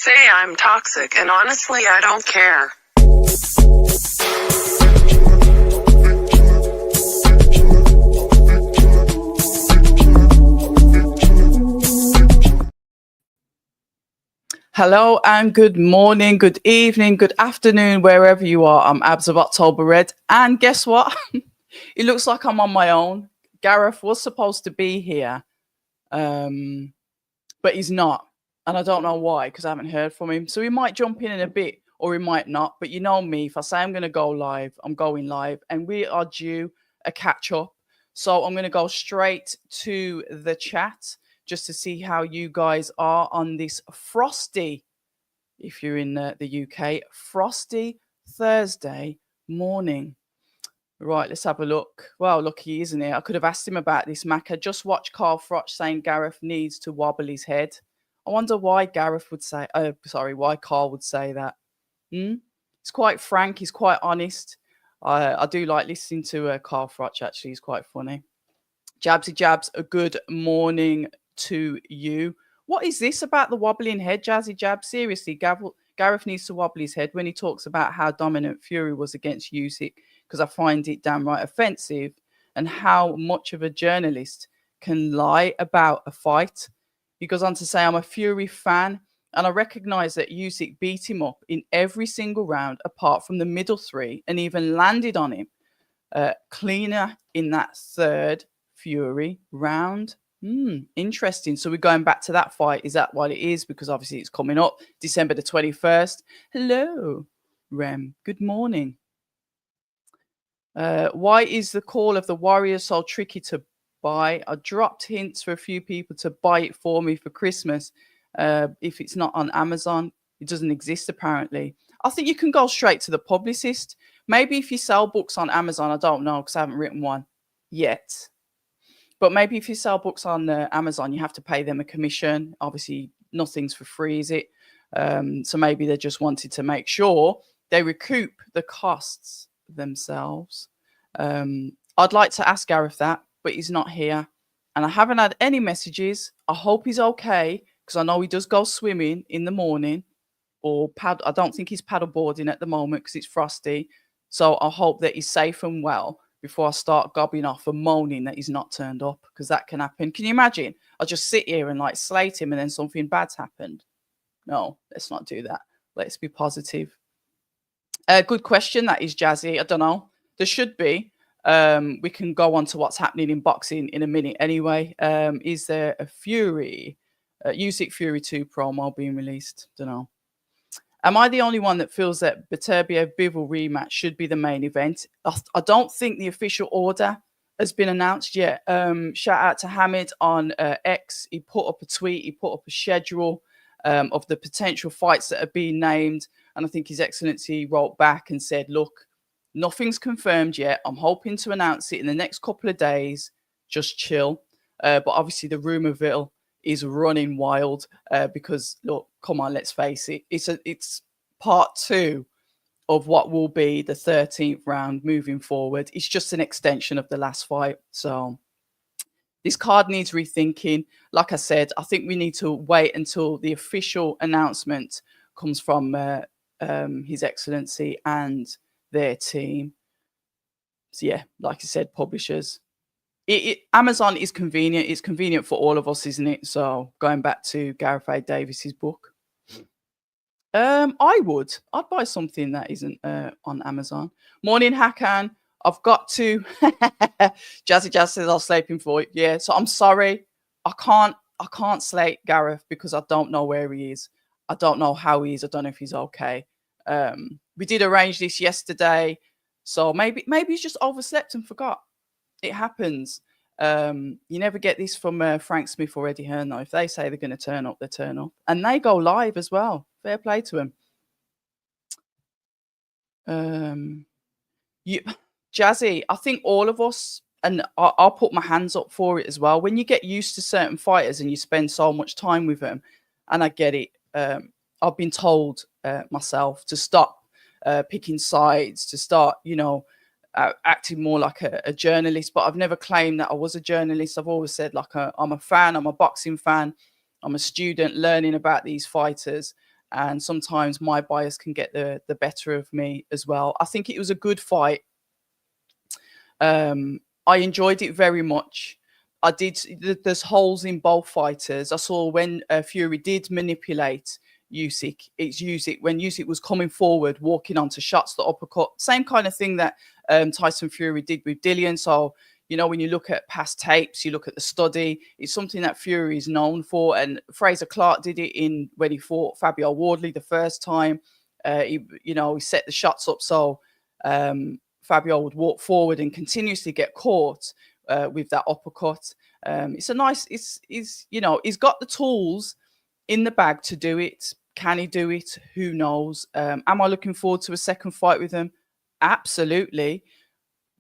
say I'm toxic, and honestly, I don't care. Hello and good morning, good evening, good afternoon, wherever you are. I'm Abz of October Red. And guess what? It looks like I'm on my own. Gareth was supposed to be here, but he's not. And I don't know why, because I haven't heard from him. So he might jump in a bit or he might not. But you know me, if I say I'm going to go live, I'm going live. And we are due a catch up. So I'm going to go straight to the chat just to see how you guys are on this frosty, if you're in the UK, frosty Thursday morning. Right, let's have a look. Well, lucky, isn't it? I could have asked him about this, Mac. I just watched Carl Froch saying Gareth needs to wobble his head. I wonder why Gareth would say, why Carl would say that. He's quite frank. He's quite honest. I do like listening to Carl Froch, actually. He's quite funny. Jabsy Jabs, a good morning to you. What is this about the wobbling head, Jazzy Jab? Seriously, Gareth needs to wobble his head when he talks about how dominant Fury was against Usyk, because I find it downright offensive, and how much of a journalist can lie about a fight. He goes on to say, I'm a Fury fan, and I recognise that Usyk beat him up in every single round apart from the middle three, and even landed on him cleaner in that third Fury round. Interesting. So we're going back to that fight. Is that what it is? Because obviously it's coming up December the 21st. Hello, Rem. Good morning. Why is the call of the Warriors so tricky to buy? I dropped hints for a few people to buy it for me for Christmas. If it's not on Amazon, it doesn't exist apparently. I think you can go straight to the publicist. Maybe if you sell books on Amazon, I don't know because I haven't written one yet. But maybe if you sell books on Amazon, you have to pay them a commission. Obviously, nothing's for free, is it? So maybe they just wanted to make sure they recoup the costs themselves. I'd like to ask Gareth that, but he's not here. And I haven't had any messages. I hope he's okay, because I know he does go swimming in the morning. Or I don't think he's paddleboarding at the moment because it's frosty. So I hope that he's safe and well before I start gobbing off and moaning that he's not turned up, because that can happen. Can you imagine? I'll just sit here and like slate him and then something bad's happened. No, let's not do that. Let's be positive. Good question. That is, Jazzy. I don't know. There should be. We can go on to what's happening in boxing in a minute anyway. Is there a Usyk Fury 2 promo being released? Don't know. Am I the only one that feels that Beterbiev-Bivol rematch should be the main event? I don't think the official order has been announced yet. Shout out to Hamid on X. He put up a tweet. He put up a schedule of the potential fights that are being named. And I think His Excellency wrote back and said, look, nothing's confirmed yet. I'm hoping to announce it in the next couple of days. Just chill. But obviously the rumorville is running wild because, look, come on, let's face it. It's part 2 of what will be the 13th round moving forward. It's just an extension of the last fight. So this card needs rethinking. Like I said, I think we need to wait until the official announcement comes from His Excellency and their team. So yeah, like I said, publishers. Amazon is convenient. It's convenient for all of us, isn't it? So going back to Gareth A. Davies' book, I'd buy something that isn't on Amazon. Morning, Hakan. I've got to. Jazzy Jazz says I'll slate him for it. Yeah, so I'm sorry. I can't slate Gareth because I don't know where he is. I don't know how he is. I don't know if he's okay. We did arrange this yesterday, so maybe he's just overslept and forgot. It happens. You never get this from Frank Smith or Eddie Hearn, though. If they say they're going to turn up, they turn up. And they go live as well. Fair play to them. Jazzy, I think all of us, and I'll put my hands up for it as well, when you get used to certain fighters and you spend so much time with them, and I get it, I've been told myself to stop picking sides, to start, acting more like a journalist, but I've never claimed that I was a journalist. I've always said I'm a fan, I'm a boxing fan, I'm a student learning about these fighters. and sometimes my bias can get the better of me as well. I think it was a good fight. I enjoyed it very much. I did. There's holes in both fighters. I saw when Fury did manipulate Usyk. It's Usyk when Usyk was coming forward, walking onto shots, the uppercut, same kind of thing that Tyson Fury did with Dillian. So when you look at past tapes, you look at the study. It's something that Fury is known for, and Fraser Clark did it when he fought Fabio Wardley the first time. He set the shots up so Fabio would walk forward and continuously get caught with that uppercut. It's a nice. He's got the tools in the bag to do it. Can he do it? Who knows? Am I looking forward to a second fight with him? Absolutely.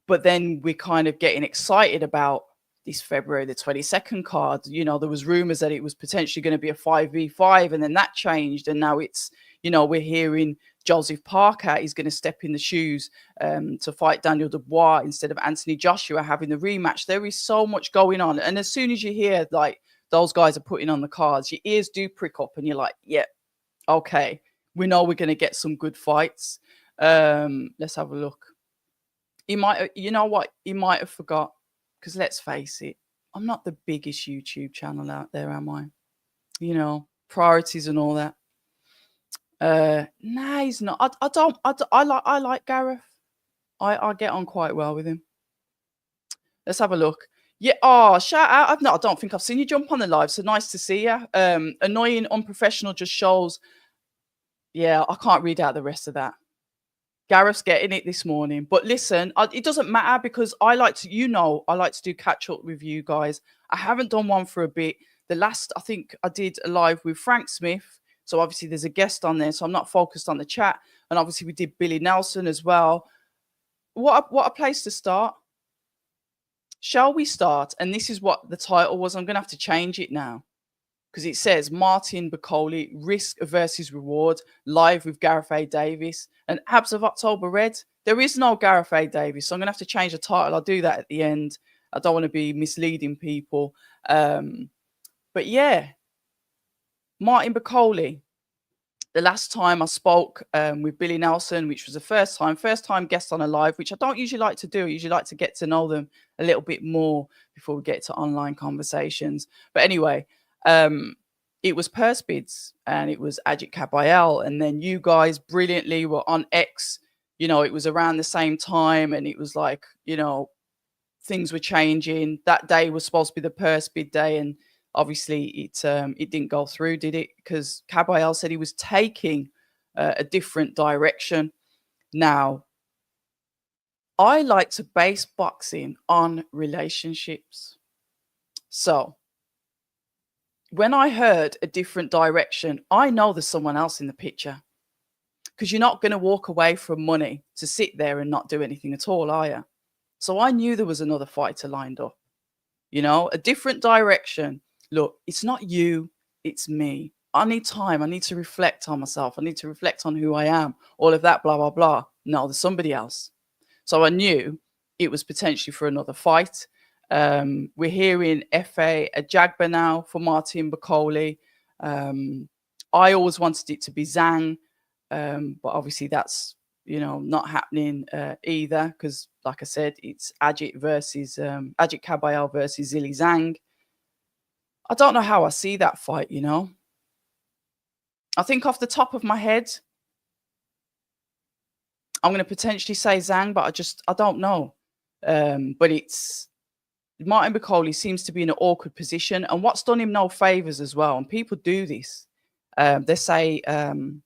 But then we're kind of getting excited about this February the 22nd card. There was rumors that it was potentially going to be a 5v5, and then that changed, and now it's we're hearing Joseph Parker is going to step in the shoes to fight Daniel Dubois instead of Anthony Joshua having the rematch. There is so much going on, and as soon as you hear like those guys are putting on the cards, your ears do prick up, and you're like, yeah, okay, we know we're going to get some good fights. Let's have a look. He might, he might have forgot, because let's face it, I'm not the biggest YouTube channel out there, am I? Priorities and all that. Nah, he's not. I like Gareth. I get on quite well with him. Let's have a look. Yeah. Oh, shout out. I don't think I've seen you jump on the live. So nice to see you. Annoying, unprofessional just shows. Yeah, I can't read out the rest of that. Gareth's getting it this morning. But listen, it doesn't matter, because I like to do catch up with you guys. I haven't done one for a bit. The last, I think I did a live with Frank Smith. So obviously there's a guest on there. So I'm not focused on the chat. And obviously we did Billy Nelson as well. What a place to start. Shall we start? And this is what the title was. I'm going to have to change it now, because it says Martin Bakole, Risk versus Reward, live with Gareth A. Davies and Abz of October Red. There is no Gareth A. Davies, so I'm going to have to change the title. I'll do that at the end. I don't want to be misleading people. But yeah, Martin Bakole. The last time I spoke with Billy Nelson, which was the first time guest on a live, which I don't usually like to do. I usually like to get to know them a little bit more before we get to online conversations. But anyway, it was purse bids, and it was Ajit Kabayel, and then you guys brilliantly were on X. It was around the same time, and it was like, things were changing. That day was supposed to be the purse bid day, and obviously it didn't go through, did it? Because Kabayel said he was taking a different direction. Now, I like to base boxing on relationships. So when I heard a different direction, I know there's someone else in the picture, because you're not going to walk away from money to sit there and not do anything at all, are you? So I knew there was another fighter lined up, a different direction. Look, it's not you, it's me. I need time. I need to reflect on myself. I need to reflect on who I am, all of that, blah, blah, blah. No, there's somebody else. So I knew it was potentially for another fight. We're hearing F.A. Ajagba now for Martin Bakole. I always wanted it to be Zhang, but obviously that's, not happening either, because like I said, it's Ajit Kabayel versus Zhilei Zhang. I don't know how I see that fight, I think off the top of my head, I'm going to potentially say Zhang, but I don't know. But it's Martin Bakole seems to be in an awkward position, and what's done him no favors as well. And people do this. They say they'll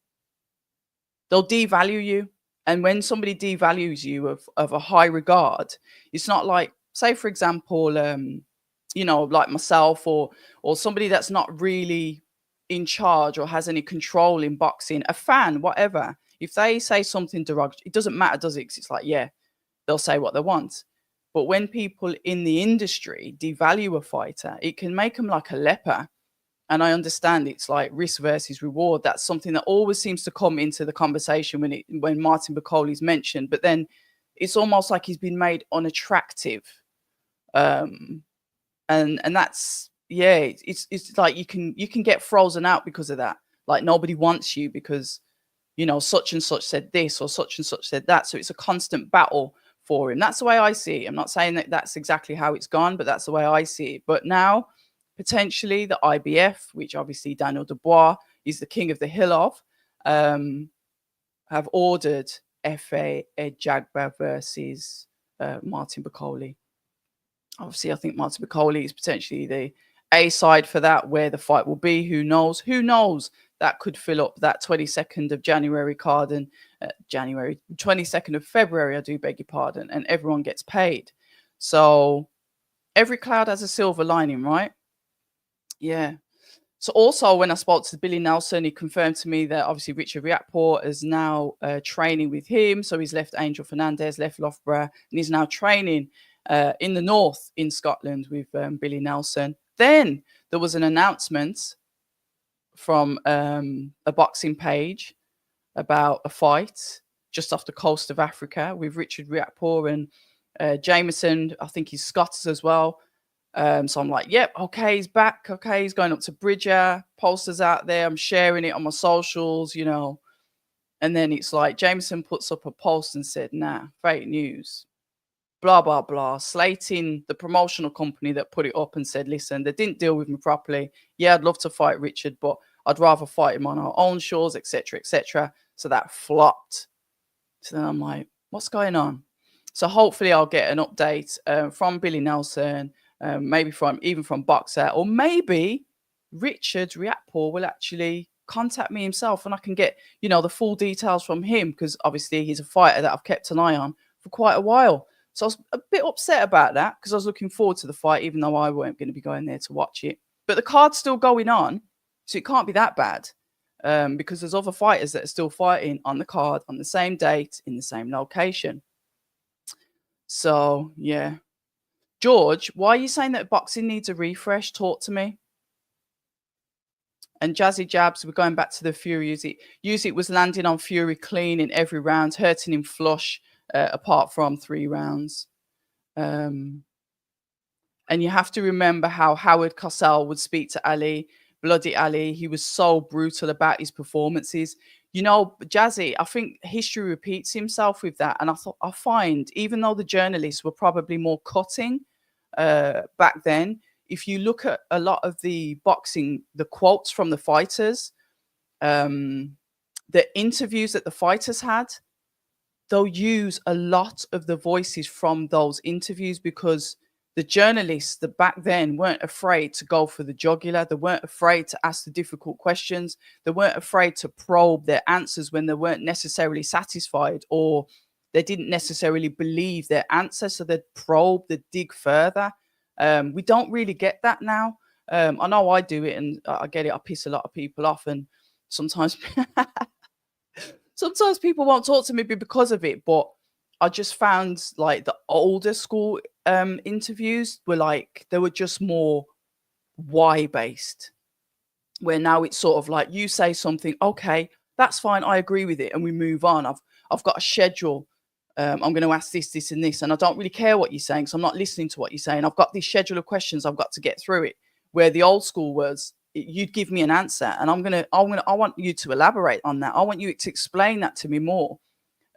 devalue you, and when somebody devalues you of a high regard, it's not like, say for example, like myself or somebody that's not really in charge or has any control in boxing, a fan, whatever. If they say something derogatory, it doesn't matter, does it? 'Cause it's like, yeah, they'll say what they want. But when people in the industry devalue a fighter, it can make them like a leper. And I understand it's like risk versus reward. That's something that always seems to come into the conversation when Martin Bakole is mentioned. But then it's almost like he's been made unattractive. And that's, yeah, it's like you can get frozen out because of that. Like nobody wants you because, you know, such and such said this or such and such said that. So it's a constant battle for him. That's the way I see it. I'm not saying that that's exactly how it's gone, but that's the way I see it. But now, potentially, the IBF, which obviously Daniel Dubois is the king of the hill of, have ordered FA Ed Jagba versus Martin Bakole. Obviously, I think Martin Bakole is potentially the A side for that, where the fight will be. Who knows? Who knows? That could fill up that 22nd of January card and 22nd of February, I do beg your pardon, and everyone gets paid. So every cloud has a silver lining, right? Yeah. So also when I spoke to Billy Nelson, he confirmed to me that obviously Richard Riakporhe is now training with him. So he's left Angel Fernandez, left Loughborough, and he's now training in the north in Scotland with Billy Nelson. Then there was an announcement from a boxing page about a fight just off the coast of Africa with Richard Riakporhe and Jameson. I think he's Scots as well. So I'm like, yep, okay, he's back. Okay, he's going up to Bridger. Posters out there. I'm sharing it on my socials, you know. And then it's like Jameson puts up a post and said, nah, fake news. Blah, blah, blah. Slating the promotional company that put it up and said, listen, they didn't deal with me properly. Yeah, I'd love to fight Richard, but I'd rather fight him on our own shores, etc., etc. So that flopped. So then I'm like, what's going on? So hopefully I'll get an update from Billy Nelson, maybe even from Boxer, or maybe Richard Riakporhe will actually contact me himself and I can get, you know, the full details from him, because obviously he's a fighter that I've kept an eye on for quite a while. So I was a bit upset about that because I was looking forward to the fight, even though I weren't going to be going there to watch it. But the card's still going on, so it can't be that bad. Because there's other fighters that are still fighting on the card on the same date in the same location. So, yeah. George, why are you saying that boxing needs a refresh? Talk to me. And Jazzy Jabs, we're going back to the Fury. Usyk was landing on Fury clean in every round, hurting him flush, apart from 3 rounds. And you have to remember how Howard Cosell would speak to Ali, Bloody Ali. He was so brutal about his performances. You know, Jazzy, I think history repeats himself with that. And I find, even though the journalists were probably more cutting back then, if you look at a lot of the boxing, the quotes from the fighters, the interviews that the fighters had, they'll use a lot of the voices from those interviews, because the journalists that back then weren't afraid to go for the jugular. They weren't afraid to ask the difficult questions. They weren't afraid to probe their answers when they weren't necessarily satisfied or they didn't necessarily believe their answer. So they'd probe, they'd dig further. We don't really get that now. I know I do it and I get it. I piss a lot of people off, and sometimes sometimes people won't talk to me because of it, but I just found like the older school interviews were like, they were just more why based, where now it's sort of like you say something, okay, that's fine, I agree with it, and we move on. I've got a schedule. I'm going to ask this and this, and I don't really care what you're saying, so I'm not listening to what you're saying. I've got this schedule of questions, I've got to get through it. Where the old school was, you'd give me an answer, and I want you to elaborate on that. I want you to explain that to me more.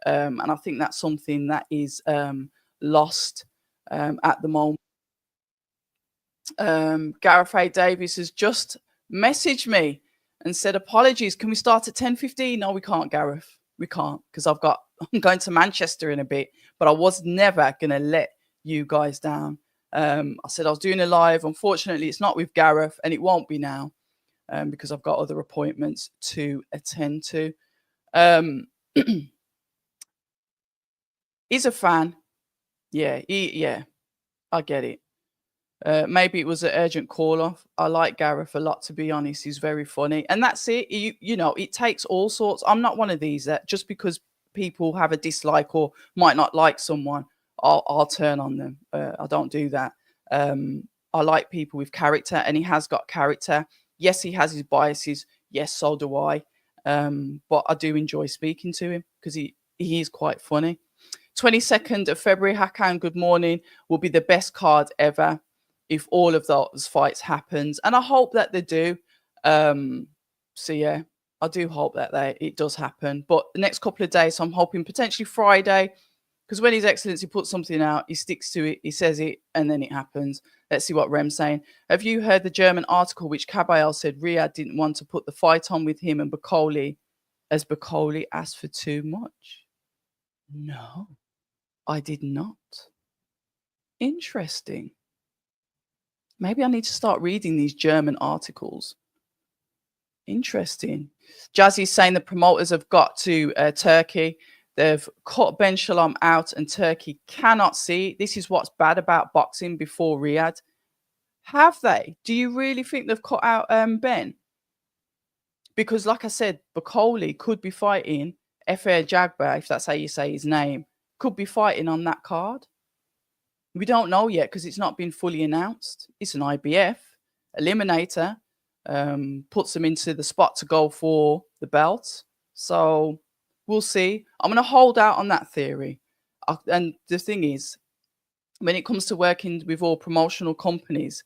And I think that's something that is lost at the moment. Gareth A. Davies has just messaged me and said, apologies, can we start at 10:15? No, we can't, Gareth. We can't, because I'm going to Manchester in a bit, but I was never going to let you guys down. I said I was doing a live. Unfortunately, it's not with Gareth, and it won't be now because I've got other appointments to attend to. He's a fan. Yeah, I get it. Maybe it was an urgent call off. I like Gareth a lot, to be honest. He's very funny. And that's it. You know, it takes all sorts. I'm not one of these that just because people have a dislike or might not like someone, I'll turn on them. I don't do that. I like people with character, and he has got character. Yes, he has his biases. Yes, so do I. But I do enjoy speaking to him because he is quite funny. 22nd of February, Hakan, good morning, will be the best card ever if all of those fights happens. And I hope that they do. So, yeah. I do hope that it does happen. But the next couple of days, so I'm hoping potentially Friday, because when His Excellency puts something out, he sticks to it, he says it, and then it happens. Let's see what Rem's saying. Have you heard the German article which Kabayel said Riyadh didn't want to put the fight on with him and Bakole as Bakole asked for too much? No, I did not. Interesting. Maybe I need to start reading these German articles. Interesting. Jazzy's saying the promoters have got to Turkey. They've cut Ben Shalom out and Turkey cannot see. This is what's bad about boxing before Riyadh. Have they? Do you really think they've cut out Ben? Because like I said, Bakole could be fighting Efe Jagba, if that's how you say his name, could be fighting on that card. We don't know yet because it's not been fully announced. It's an IBF eliminator. Puts them into the spot to go for the belt. So we'll see. I'm going to hold out on that theory. And the thing is, when it comes to working with all promotional companies,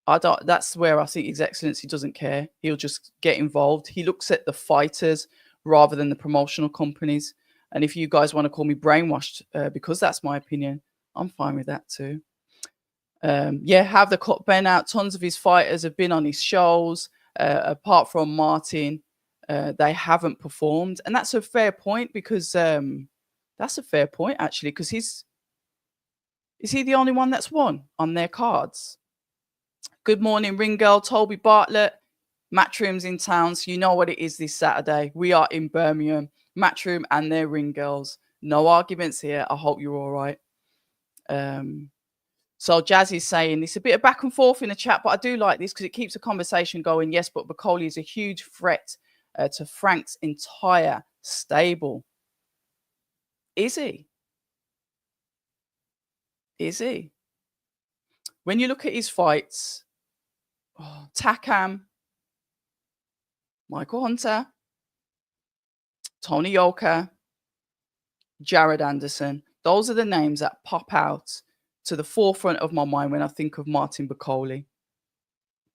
that's where I think His Excellency doesn't care. He'll just get involved. He looks at the fighters rather than the promotional companies. And if you guys want to call me brainwashed because that's my opinion, I'm fine with that too. Yeah, have the cut Ben out. Tons of his fighters have been on his shows. Apart from Martin, they haven't performed, and that's a fair point because that's a fair point actually. Because is he the only one that's won on their cards? Good morning, Ring Girl, Toby Bartlett. Matchroom's in town, so you know what it is this Saturday. We are in Birmingham. Matchroom and their Ring Girls. No arguments here. I hope you're all right. So Jazzy's saying it's a bit of back and forth in the chat, but I do like this because it keeps the conversation going. Yes, but Bakole is a huge threat to Frank's entire stable. Is he? Is he? When you look at his fights, Takam, Michael Hunter, Tony Yoka, Jared Anderson, those are the names that pop out to the forefront of my mind when I think of Martin Bakole.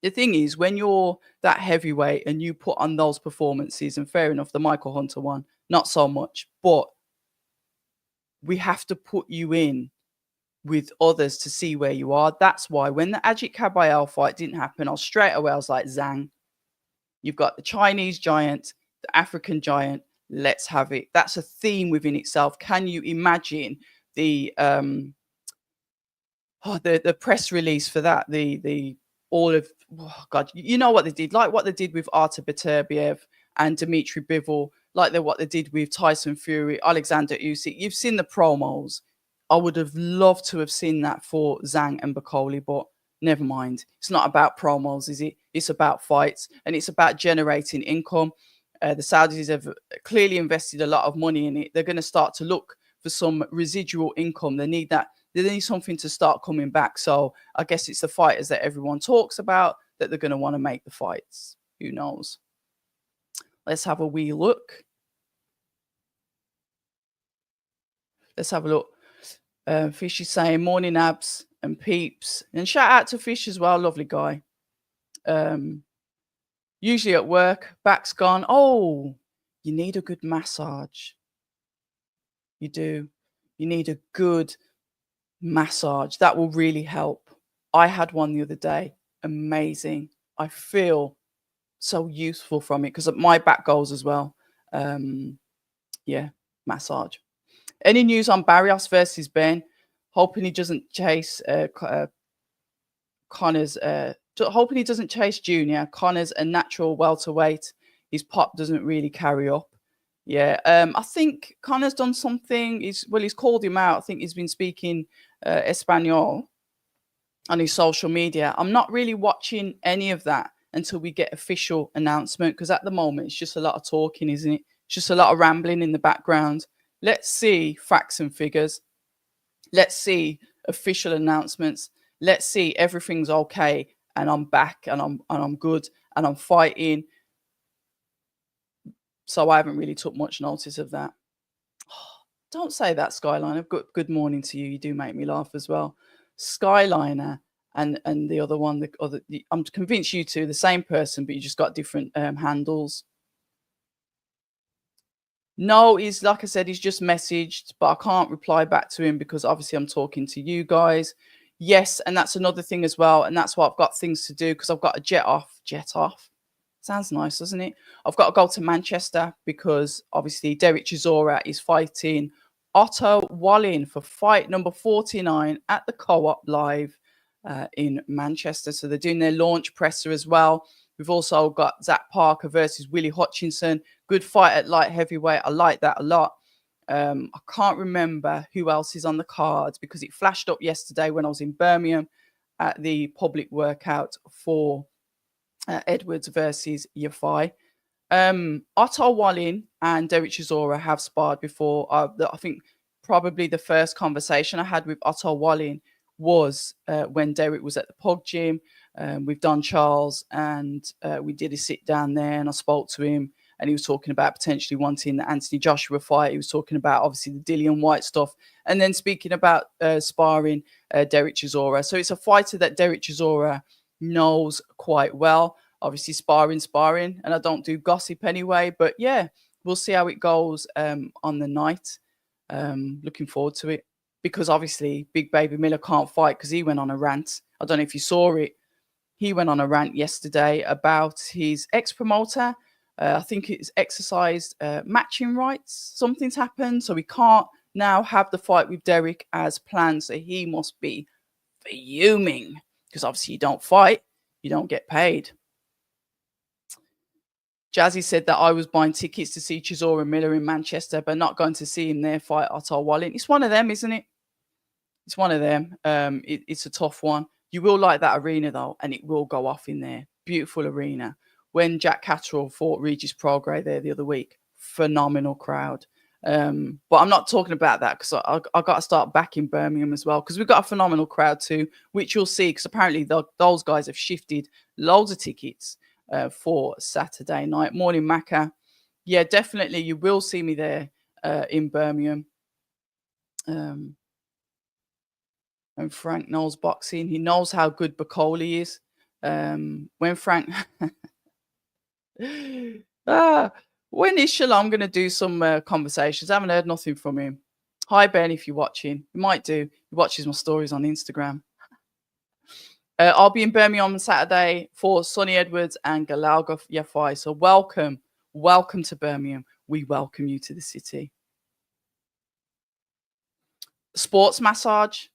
The thing is, when you're that heavyweight and you put on those performances, and fair enough, the Michael Hunter one, not so much, but we have to put you in with others to see where you are. That's why when the Ajit Kabayel fight didn't happen, I was like, Zhang, you've got the Chinese giant, the African giant, let's have it. That's a theme within itself. Can you imagine the press release for that? God, you know what they did, like what they did with Artur Beterbiev and Dmitry Bivol, like what they did with Tyson Fury, Alexander Usyk. You've seen the promos. I would have loved to have seen that for Zhang and Bakole, but never mind. It's not about promos, is it? It's about fights, and it's about generating income. The Saudis have clearly invested a lot of money in it. They're going to start to look for some residual income. They need that. They need something to start coming back. So I guess it's the fighters that everyone talks about that they're going to want to make the fights. Who knows? Let's have a wee look. Let's have a look. Fish is saying, morning Abs and peeps. And shout out to Fish as well. Lovely guy. Usually at work, back's gone. Oh, you need a good massage. You do. You need a good massage. That will really help. I had one the other day. Amazing. I feel so useful from it because my back goes as well. Yeah, massage. Any news on Barrios versus Ben? Hoping he doesn't chase Connor's. Hoping he doesn't chase Junior. Connor's a natural welterweight. His pop doesn't really carry up. Yeah, I think Connor's done something. He's called him out. I think he's been speaking Espanol on his social media. I'm not really watching any of that until we get official announcement, because at the moment it's just a lot of talking, isn't it? It's just a lot of rambling in the background. Let's see facts and figures. Let's see official announcements. Let's see everything's okay and I'm back and I'm good and I'm fighting. So I haven't really took much notice of that. Don't say that, Skyliner. Good morning to you. You do make me laugh as well. Skyliner and the other one, I'm convinced you two, the same person, but you just got different handles. No, he's like I said, he's just messaged, but I can't reply back to him because obviously I'm talking to you guys. Yes, and that's another thing as well, and that's why I've got things to do because I've got a jet off. Jet off. Sounds nice, doesn't it? I've got to go to Manchester because obviously Derek Chisora is fighting Otto Wallin for fight number 49 at the Co-op Live in Manchester. So they're doing their launch presser as well. We've also got Zach Parker versus Willie Hutchinson. Good fight at light heavyweight. I like that a lot. I can't remember who else is on the cards because it flashed up yesterday when I was in Birmingham at the public workout for Edwards versus Yafai. Otto Wallin and Derek Chisora have sparred before. I think probably the first conversation I had with Otto Wallin was when Derek was at the Pug Gym. We've done Charles and we did a sit down there and I spoke to him and he was talking about potentially wanting the Anthony Joshua fight. He was talking about obviously the Dillian White stuff and then speaking about sparring Derek Chisora. So it's a fighter that Derek Chisora knows quite well. Obviously sparring, and I don't do gossip anyway. But yeah, we'll see how it goes on the night. Looking forward to it because obviously Big Baby Miller can't fight because he went on a rant. I don't know if you saw it. He went on a rant yesterday about his ex-promoter. I think it's exercised matching rights. Something's happened, so we can't now have the fight with Derek as planned. So he must be fuming because obviously you don't fight, you don't get paid. Jazzy said that I was buying tickets to see Chisora Miller in Manchester, but not going to see him there fight Otto Wallin. It's one of them, isn't it? It's one of them. It's a tough one. You will like that arena, though, and it will go off in there. Beautiful arena. When Jack Catterall fought Regis Prograis there the other week, phenomenal crowd. But I'm not talking about that because I got to start back in Birmingham as well because we've got a phenomenal crowd too, which you'll see because apparently those guys have shifted loads of tickets for Saturday night. Morning, Macca. Yeah, definitely. You will see me there in Birmingham. And Frank knows boxing. He knows how good Bakole is. When Frank... when is Shalom going to do some conversations? I haven't heard nothing from him. Hi, Ben, if you're watching. You might do. He watches my stories on Instagram. I'll be in Birmingham on Saturday for Sonny Edwards and Galalga Yafai. So welcome to Birmingham. We welcome you to the city. Sports massage.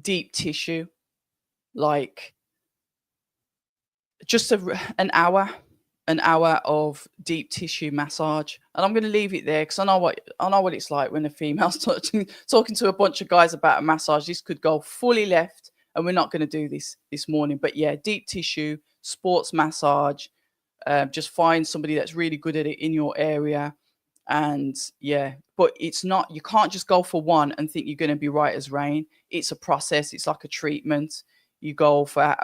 Deep tissue. Like just an hour of deep tissue massage, and I'm going to leave it there because I know what it's like when a female's talking to a bunch of guys about a massage. This could go fully left, and we're not going to do this morning. But yeah, deep tissue, sports massage. Just find somebody that's really good at it in your area, and yeah. But it's not. You can't just go for one and think you're going to be right as rain. It's a process. It's like a treatment. You go for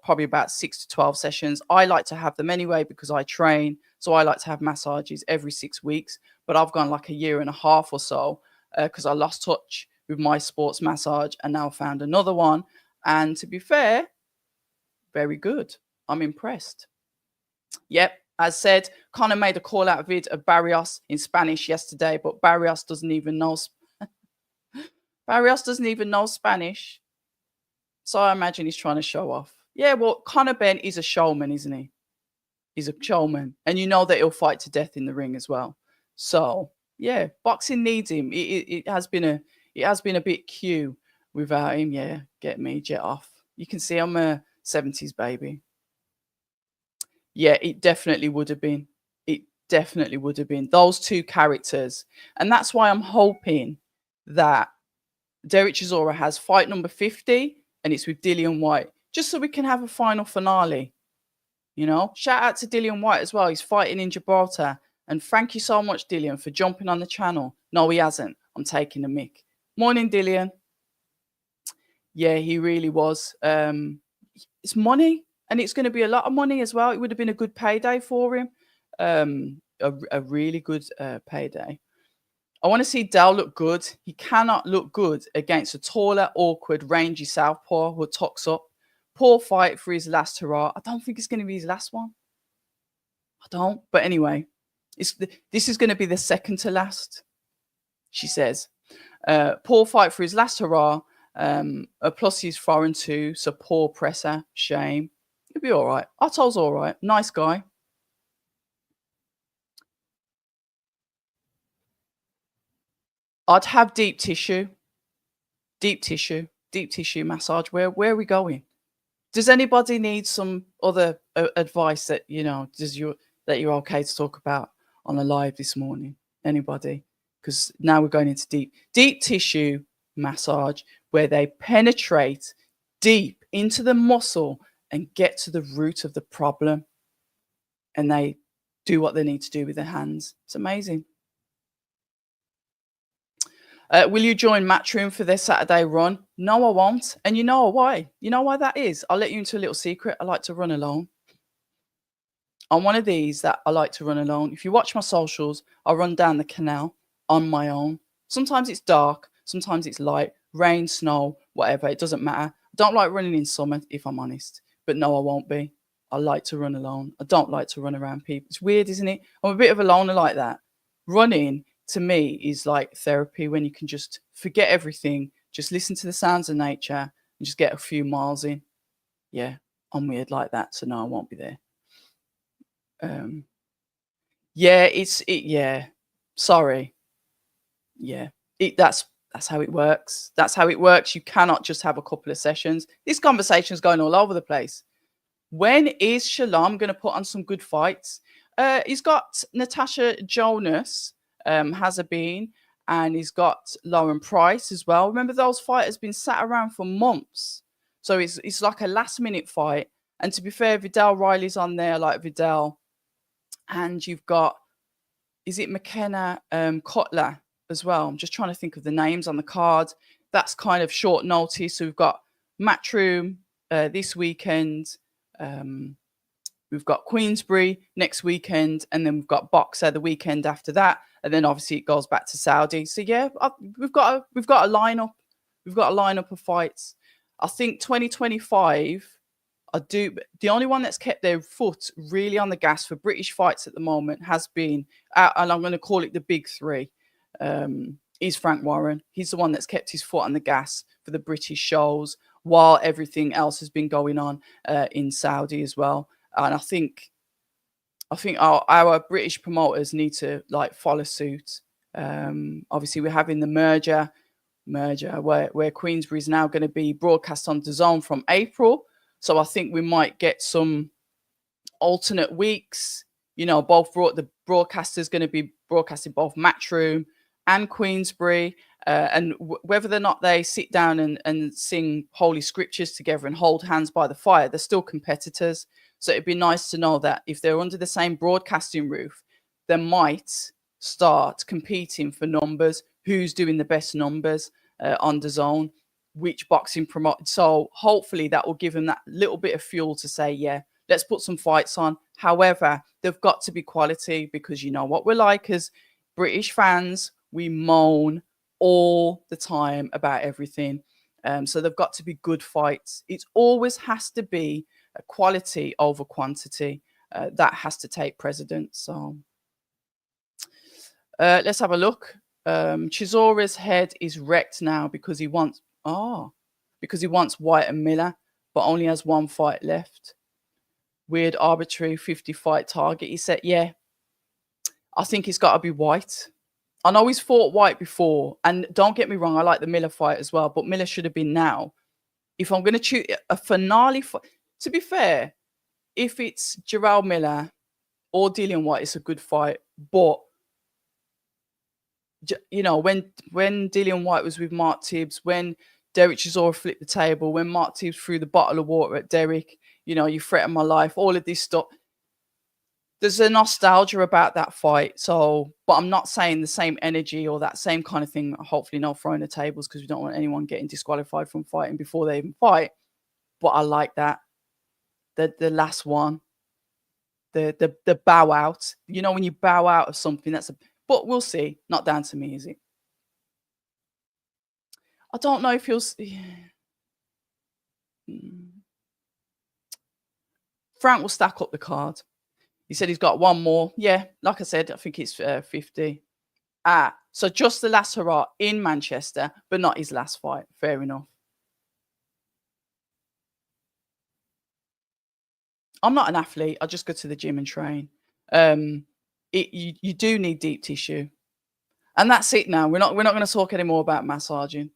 probably about 6 to 12 sessions. I like to have them anyway because I train. So I like to have massages every 6 weeks. But I've gone like a year and a half or so because I lost touch with my sports massage and now found another one. And to be fair, very good. I'm impressed. Yep. As said, Connor made a call out vid of Barrios in Spanish yesterday, but Barrios doesn't even know Spanish. So I imagine he's trying to show off. Yeah, well, Conor Ben is a showman, isn't he? He's a showman. And you know that he'll fight to death in the ring as well. So, yeah, boxing needs him. It has been a bit cute without him. Yeah, get me, jet off. You can see I'm a 70s baby. Yeah, it definitely would have been. Those two characters. And that's why I'm hoping that Derek Chisora has fight number 50 and it's with Dillian White, just so we can have a final finale. You know, shout out to Dillian White as well. He's fighting in Gibraltar. And thank you so much, Dillian, for jumping on the channel. No, he hasn't. I'm taking the mic. Morning, Dillian. Yeah, he really was. It's money, and it's going to be a lot of money as well. It would have been a good payday for him. A really good payday. I want to see Dell look good. He cannot look good against a taller, awkward, rangy southpaw who tucks up. Poor fight for his last hurrah. I don't think it's going to be his last one. I don't. But anyway, this is going to be the second to last, she says. Paul fight for his last hurrah. Plus he's foreign too, so poor presser. Shame. He'll be all right. Otto's all right. Nice guy. I'd have deep tissue massage. Where are we going? Does anybody need some other advice that that you're okay to talk about on a live this morning? Anybody? Because now we're going into deep tissue massage, where they penetrate deep into the muscle and get to the root of the problem, and they do what they need to do with their hands. It's amazing. Will you join Matchroom for their Saturday run? No, I won't. And you know why? You know why that is? I'll let you into a little secret. I like to run alone. I'm one of these that I like to run alone. If you watch my socials, I run down the canal on my own. Sometimes it's dark, sometimes it's light, rain, snow, whatever. It doesn't matter. I don't like running in summer, if I'm honest. But no, I won't be. I like to run alone. I don't like to run around people. It's weird, isn't it? I'm a bit of a loner like that. Running, to me, is like therapy, when you can just forget everything, just listen to the sounds of nature and just get a few miles in. Yeah, I'm weird like that, so no, I won't be there. Yeah, sorry. Yeah, that's how it works. That's how it works. You cannot just have a couple of sessions. This conversation is going all over the place. When is Shalom going to put on some good fights? He's got Natasha Jonas, has a been, and he's got Lauren Price as well. Remember, those fighters been sat around for months, so it's like a last minute fight. And to be fair, Vidal Riley's on there, like Vidal, and you've got, is it McKenna Kotler as well? I'm just trying to think of the names on the card. That's kind of short notice. So we've got Matchroom this weekend. We've got Queensbury next weekend, and then we've got Boxer the weekend after that, and then obviously it goes back to Saudi. So yeah, we've got a lineup. We've got a lineup of fights. I think 2025. The only one that's kept their foot really on the gas for British fights at the moment has been, and I'm going to call it the big three, is Frank Warren. He's the one that's kept his foot on the gas for the British shows, while everything else has been going on in Saudi as well. And I think our British promoters need to like follow suit. Obviously, we're having the merger where Queensbury is now going to be broadcast on DAZN from April. So I think we might get some alternate weeks. The broadcasters going to be broadcasting both Matchroom and Queensbury, and whether or not they sit down and sing holy scriptures together and hold hands by the fire, they're still competitors. So it'd be nice to know that if they're under the same broadcasting roof, they might start competing for numbers. Who's doing the best numbers on DAZN? Which boxing promoted? So hopefully that will give them that little bit of fuel to say, yeah, let's put some fights on. However, they've got to be quality, because you know what we're like as British fans. We moan all the time about everything. So they've got to be good fights. It always has to be a quality over quantity. That has to take precedence. So let's have a look. Chisora's head is wrecked now because he wants White and Miller, but only has one fight left. Weird arbitrary 50 fight target. He said, yeah, I think it's got to be White. I know he's fought White before, and don't get me wrong, I like the Miller fight as well, but Miller should have been now. If I'm going to choose a finale fight, to be fair, if it's Jarrell Miller or Dillian White, it's a good fight. But when Dillian White was with Mark Tibbs, when Derek Chisora flipped the table, when Mark Tibbs threw the bottle of water at Derek, you threatened my life, all of this stuff. There's a nostalgia about that fight. So, but I'm not saying the same energy or that same kind of thing. Hopefully not throwing the tables, because we don't want anyone getting disqualified from fighting before they even fight. But I like that. The last one, the bow out. When you bow out of something, but we'll see. Not down to me, is it? I don't know if he'll. Frank will stack up the card. He said he's got one more. Yeah, like I said, I think it's 50. So just the last hurrah in Manchester, but not his last fight. Fair enough. I'm not an athlete. I just go to the gym and train. You do need deep tissue, and that's it. Now we're not going to talk anymore about massaging.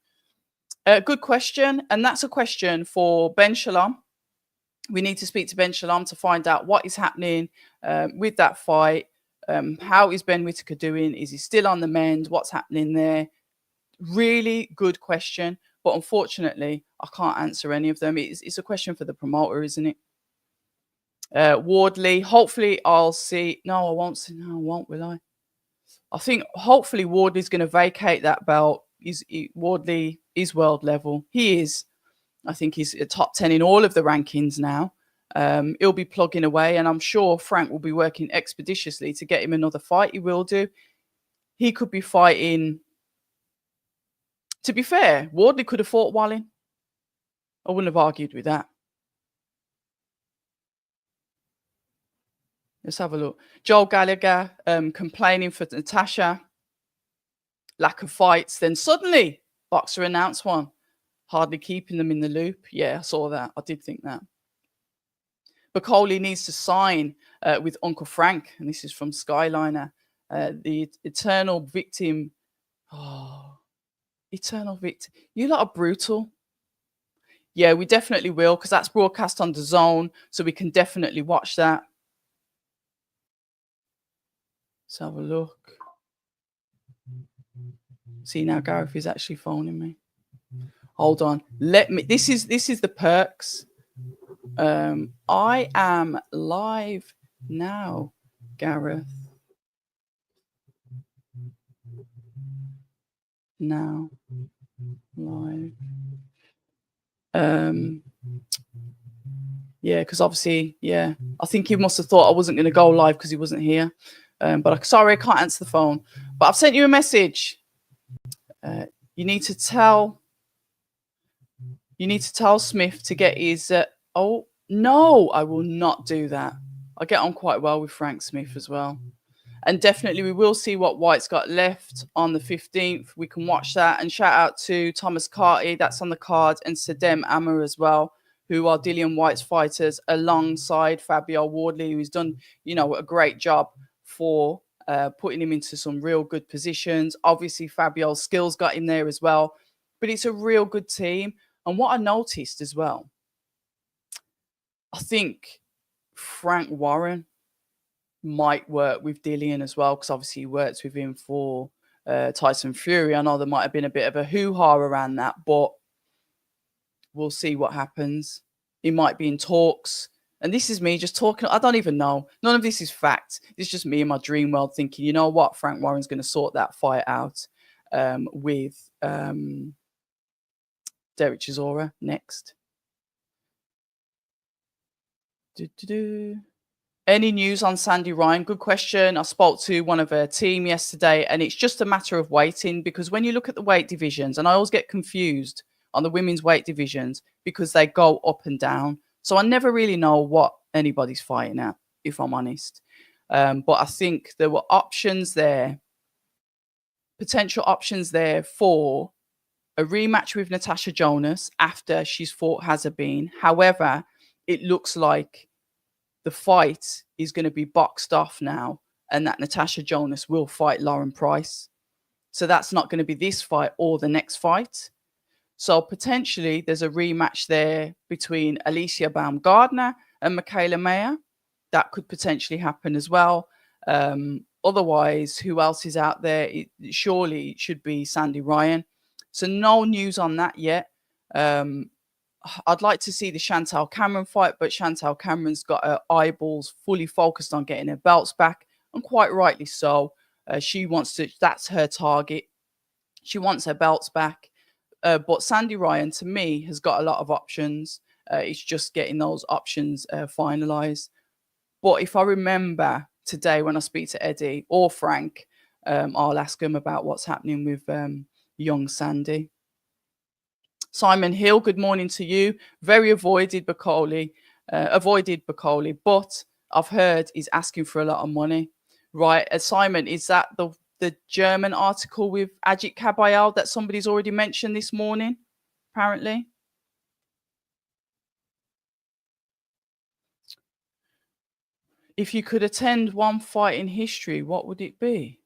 Good question, and that's a question for Ben Shalom. We need to speak to Ben Shalom to find out what is happening with that fight. How is Ben Whittaker doing? Is he still on the mend? What's happening there? Really good question, but unfortunately, I can't answer any of them. It's a question for the promoter, isn't it? Wardley, hopefully I'll see. No, I won't see. No, I won't, will I? I think hopefully Wardley's going to vacate that belt. Wardley is world level. He is. I think he's a top 10 in all of the rankings now. He'll be plugging away, and I'm sure Frank will be working expeditiously to get him another fight. He will do. He could be fighting. To be fair, Wardley could have fought Wallin. I wouldn't have argued with that. Let's have a look. Joel Gallagher complaining for Natasha. Lack of fights. Then suddenly, Boxer announced one. Hardly keeping them in the loop. Yeah, I saw that. I did think that. Bakole needs to sign with Uncle Frank. And this is from Skyliner. The eternal victim. Oh, eternal victim. You lot are brutal. Yeah, we definitely will, because that's broadcast on DAZN, so we can definitely watch that. Let's have a look. See, now Gareth is actually phoning me. Hold on. This is the perks. I am live now, Gareth. Now live. Yeah, because obviously, yeah, I think he must have thought I wasn't going to go live because he wasn't here. But sorry, I can't answer the phone. But I've sent you a message. You need to tell Smith to get his. Oh no, I will not do that. I get on quite well with Frank Smith as well. And definitely we will see what White's got left on the 15th. We can watch that. And shout out to Thomas Carty, that's on the card, and Sadem Ammer as well, who are Dillian White's fighters alongside Fabio Wardley, who's done, a great job for putting him into some real good positions. Obviously, Fabio's skills got him there as well. But it's a real good team. And what I noticed as well, I think Frank Warren might work with Dillian as well, because obviously he works with him for Tyson Fury. I know there might have been a bit of a hoo-ha around that, but we'll see what happens. He might be in talks. And this is me just talking. I don't even know. None of this is fact. This is just me in my dream world thinking, you know what? Frank Warren's going to sort that fight out with Derek Chisora next. Any news on Sandy Ryan? Good question. I spoke to one of her team yesterday, and it's just a matter of waiting, because when you look at the weight divisions, and I always get confused on the women's weight divisions because they go up and down. So I never really know what anybody's fighting at, if I'm honest. But I think there were options there, potential options there for a rematch with Natasha Jonas after she's fought Hazabin. However, it looks like the fight is going to be boxed off now, and that Natasha Jonas will fight Lauren Price. So that's not going to be this fight or the next fight. So potentially there's a rematch there between Alicia Baumgardner and Michaela Mayer. That could potentially happen as well. Otherwise, who else is out there? Surely it should be Sandy Ryan. So no news on that yet. I'd like to see the Chantal Cameron fight, but Chantal Cameron's got her eyeballs fully focused on getting her belts back, and quite rightly so. She wants to, that's her target. She wants her belts back. But Sandy Ryan, to me, has got a lot of options. It's just getting those options finalized. But if I remember today when I speak to Eddie or Frank, I'll ask him about what's happening with young Sandy. Simon Hill, good morning to you. Very avoided Bakole, but I've heard is asking for a lot of money. Right, Simon, is that the German article with Ajit Kabayal that somebody's already mentioned this morning? Apparently, if you could attend one fight in history, what would it be?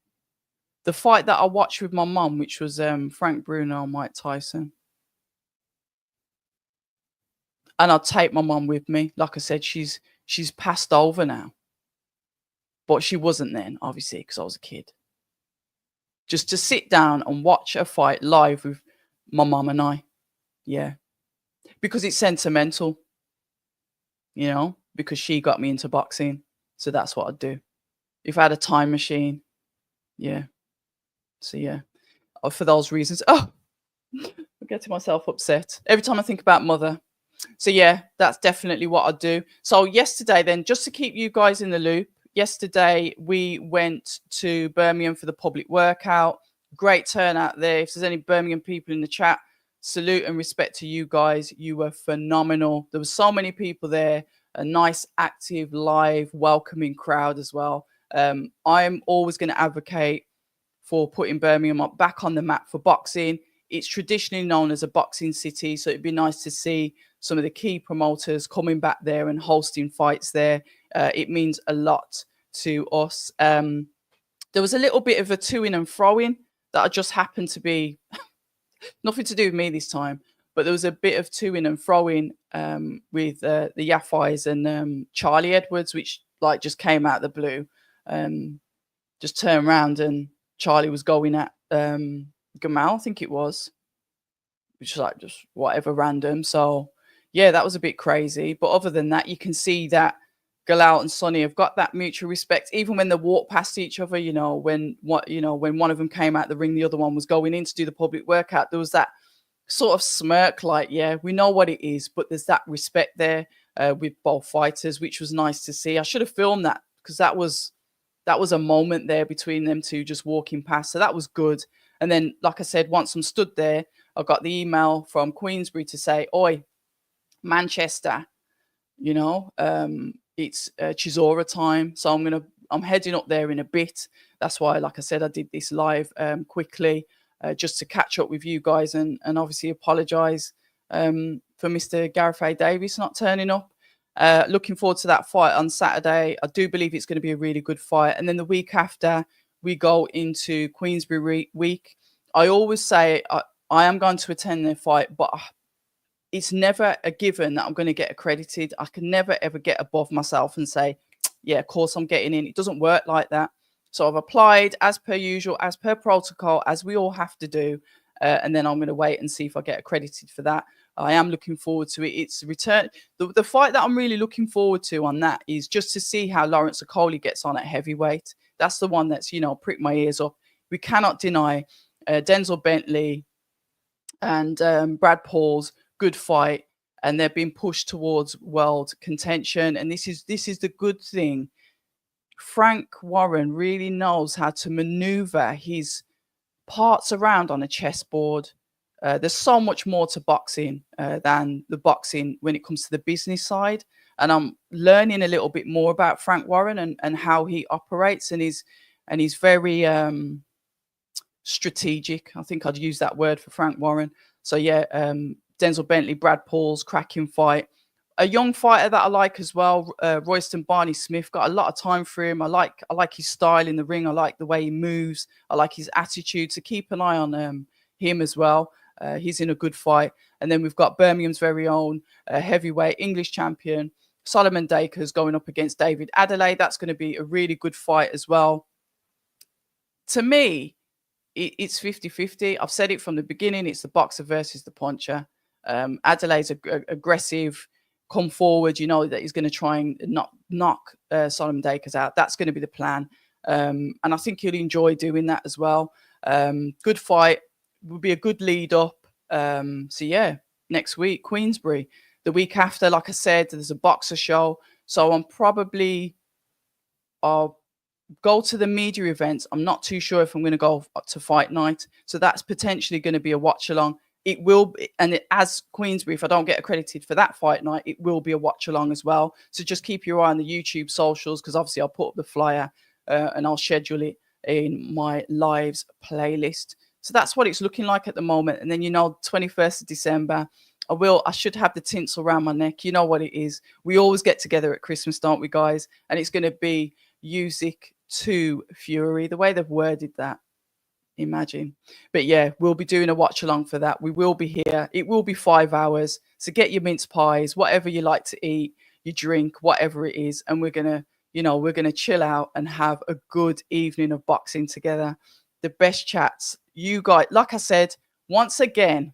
The fight that I watched with my mum, which was Frank Bruno and Mike Tyson, and I'd take my mum with me. Like I said, she's passed over now, but she wasn't then, obviously, because I was a kid. Just to sit down and watch a fight live with my mum and I, yeah, because it's sentimental, because she got me into boxing, so that's what I'd do if I had a time machine. Yeah, so yeah, for those reasons. Oh, I'm getting myself upset every time I think about mother. So yeah, that's definitely what I'd do. So yesterday then, just to keep you guys in the loop, yesterday we went to Birmingham for the public workout. Great turnout there. If there's any Birmingham people in the chat, salute and respect to you guys. You were phenomenal. There were so many people there, a nice, active, live, welcoming crowd as well. I'm always going to advocate for putting Birmingham back on the map for boxing. It's traditionally known as a boxing city, so it'd be nice to see some of the key promoters coming back there and hosting fights there. It means a lot to us. There was a little bit of a to-in and fro-in that I just happened to be nothing to do with me this time, but there was a bit of to-in and fro-in with the Yaffais and Charlie Edwards, which like just came out of the blue. Just turned around and Charlie was going at Gamal, I think it was, which is like just whatever random. So yeah, that was a bit crazy. But other than that, you can see that Galal and Sonny have got that mutual respect, even when they walk past each other. When one of them came out the ring, the other one was going in to do the public workout. There was that sort of smirk, like, yeah, we know what it is, but there's that respect there with both fighters, which was nice to see. I should have filmed that because that was a moment there between them two just walking past. So that was good. And then, like I said, once I'm stood there, I got the email from Queensbury to say, "Oi, Manchester, it's Chisora time." So I'm heading up there in a bit. That's why, like I said, I did this live quickly just to catch up with you guys and obviously apologise for Mr. Gareth A. Davies not turning up. Looking forward to that fight on Saturday. I do believe it's going to be a really good fight. And then the week after, we go into Queensbury week. I always say I am going to attend their fight, but it's never a given that I'm going to get accredited. I can never, ever get above myself and say, yeah, of course I'm getting in. It doesn't work like that. So I've applied as per usual, as per protocol, as we all have to do. And then I'm going to wait and see if I get accredited for that. I am looking forward to it. It's return. The fight that I'm really looking forward to on that is just to see how Lawrence Bakole gets on at heavyweight. That's the one that's, pricked my ears up. We cannot deny Denzel Bentley and Brad Paul's good fight, and they're being pushed towards world contention. And this is the good thing. Frank Warren really knows how to maneuver his parts around on a chessboard. There's so much more to boxing than the boxing when it comes to the business side. And I'm learning a little bit more about Frank Warren and how he operates, and he's very strategic. I think I'd use that word for Frank Warren. So yeah, Denzel Bentley, Brad Paul's cracking fight. A young fighter that I like as well, Royston Barney Smith. Got a lot of time for him. I like his style in the ring. I like the way he moves. I like his attitude. So keep an eye on him as well. He's in a good fight. And then we've got Birmingham's very own heavyweight English champion, Solomon Dakers, going up against David Adelaide. That's going to be a really good fight as well. To me, it's 50-50. I've said it from the beginning. It's the boxer versus the puncher. Adelaide's aggressive, come forward. That he's going to try and knock Solomon Dakers out. That's going to be the plan. And I think he'll enjoy doing that as well. Good fight. Will be a good lead up. So yeah, next week, Queensbury. The week after, like I said, there's a boxer show. So I'll go to the media events. I'm not too sure if I'm going to go to fight night. So that's potentially going to be a watch along. it will, and as Queensbury, if I don't get accredited for that fight night, it will be a watch along as well. So just keep your eye on the YouTube socials, because obviously I'll put up the flyer and I'll schedule it in my lives playlist. So that's what it's looking like at the moment. And then, 21st of December, I should have the tinsel around my neck. You know what it is. We always get together at Christmas, don't we, guys? And it's going to be Music to Fury, the way they've worded that. Imagine. But yeah, we'll be doing a watch along for that. We will be here. It will be 5 hours. So get your mince pies, whatever you like to eat, you drink, whatever it is. And we're going to chill out and have a good evening of boxing together. The best chats. You guys, like I said, once again,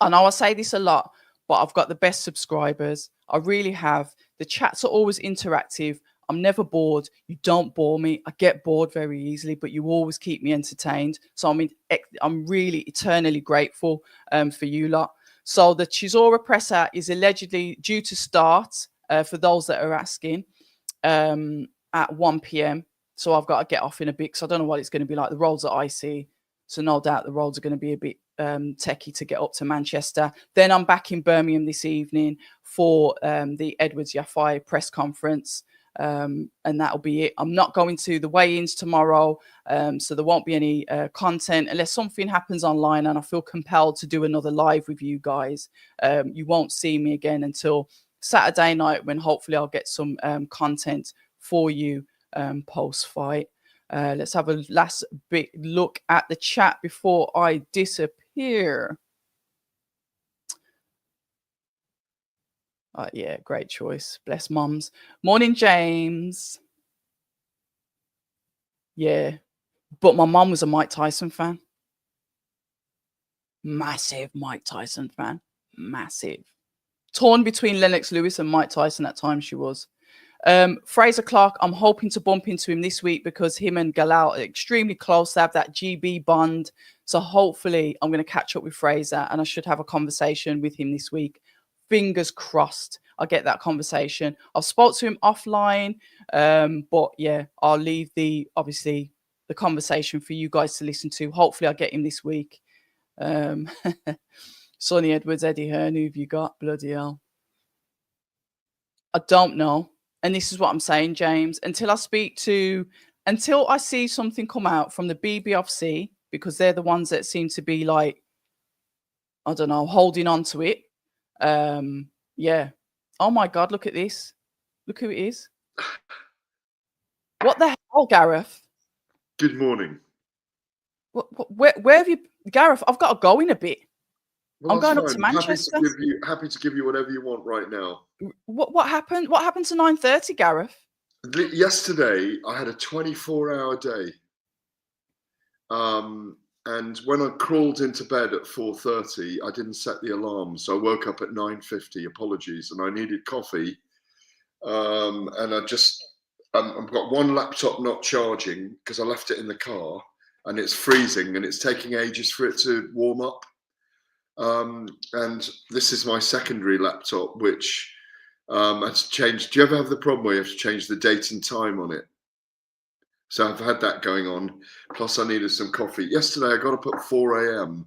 I know I say this a lot, but I've got the best subscribers. I really have. The chats are always interactive. I'm never bored. You don't bore me. I get bored very easily, but you always keep me entertained. So I'm really eternally grateful for you lot. So the Chisora presser is allegedly due to start, for those that are asking, at 1 p.m. So I've got to get off in a bit, because I don't know what it's going to be like. The roads are icy, so no doubt the roads are going to be a bit techie to get up to Manchester. Then I'm back in Birmingham this evening for the Edwards Yafai press conference. And that'll be it. I'm not going to the weigh-ins tomorrow, so there won't be any content unless something happens online and I feel compelled to do another live with you guys. You won't see me again until Saturday night, when hopefully I'll get some content for you post-fight. Let's have a last bit look at the chat before I disappear. Yeah, great choice. Bless mums. Morning, James. Yeah, but my mum was a Mike Tyson fan. Massive Mike Tyson fan. Massive. Torn between Lennox Lewis and Mike Tyson at times she was. Fraser Clark, I'm hoping to bump into him this week, because him and Galal are extremely close. They have that GB bond. So hopefully I'm going to catch up with Fraser, and I should have a conversation with him this week. Fingers crossed I'll get that conversation. I've spoke to him offline, but yeah, I'll leave the conversation for you guys to listen to. Hopefully I'll get him this week. Sonny Edwards, Eddie Hearn, who have you got? Bloody hell. I don't know. And this is what I'm saying, James, until I see something come out from the BBFC, because they're the ones that seem to be like, I don't know, holding on to it. Yeah. Oh my God, look at this. Look who it is. What the hell, Gareth? Good morning. Where have you, Gareth? I've got to go in a bit. Well, I'm going up to Manchester. Happy to give you whatever you want right now. What happened? What happened to 9:30, Gareth? Yesterday, I had a 24-hour day. And when I crawled into bed at 4:30, I didn't set the alarm. So I woke up at 9:50, apologies. And I needed coffee. And I've got one laptop not charging because I left it in the car, and it's freezing and it's taking ages for it to warm up. And this is my secondary laptop, which I had to change. Do you ever have the problem where you have to change the date and time on it? So I've had that going on. Plus I needed some coffee. Yesterday I got up at 4 a.m.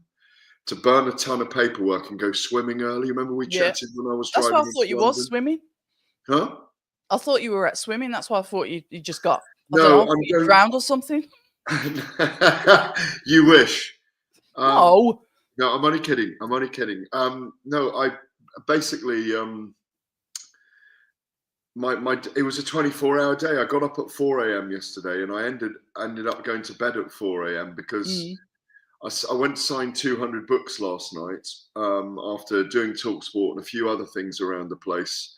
to burn a ton of paperwork and go swimming early. Remember we chatted when I was driving? That's why I thought you was swimming. Huh? I thought you were at swimming. That's why I thought you just got, you drowned or something. You wish. No. No, I'm only kidding. No, I basically it was a 24-hour day. I got up at 4 a.m. yesterday, and I ended up going to bed at 4 a.m. because I went to sign 200 books last night after doing TalkSport and a few other things around the place.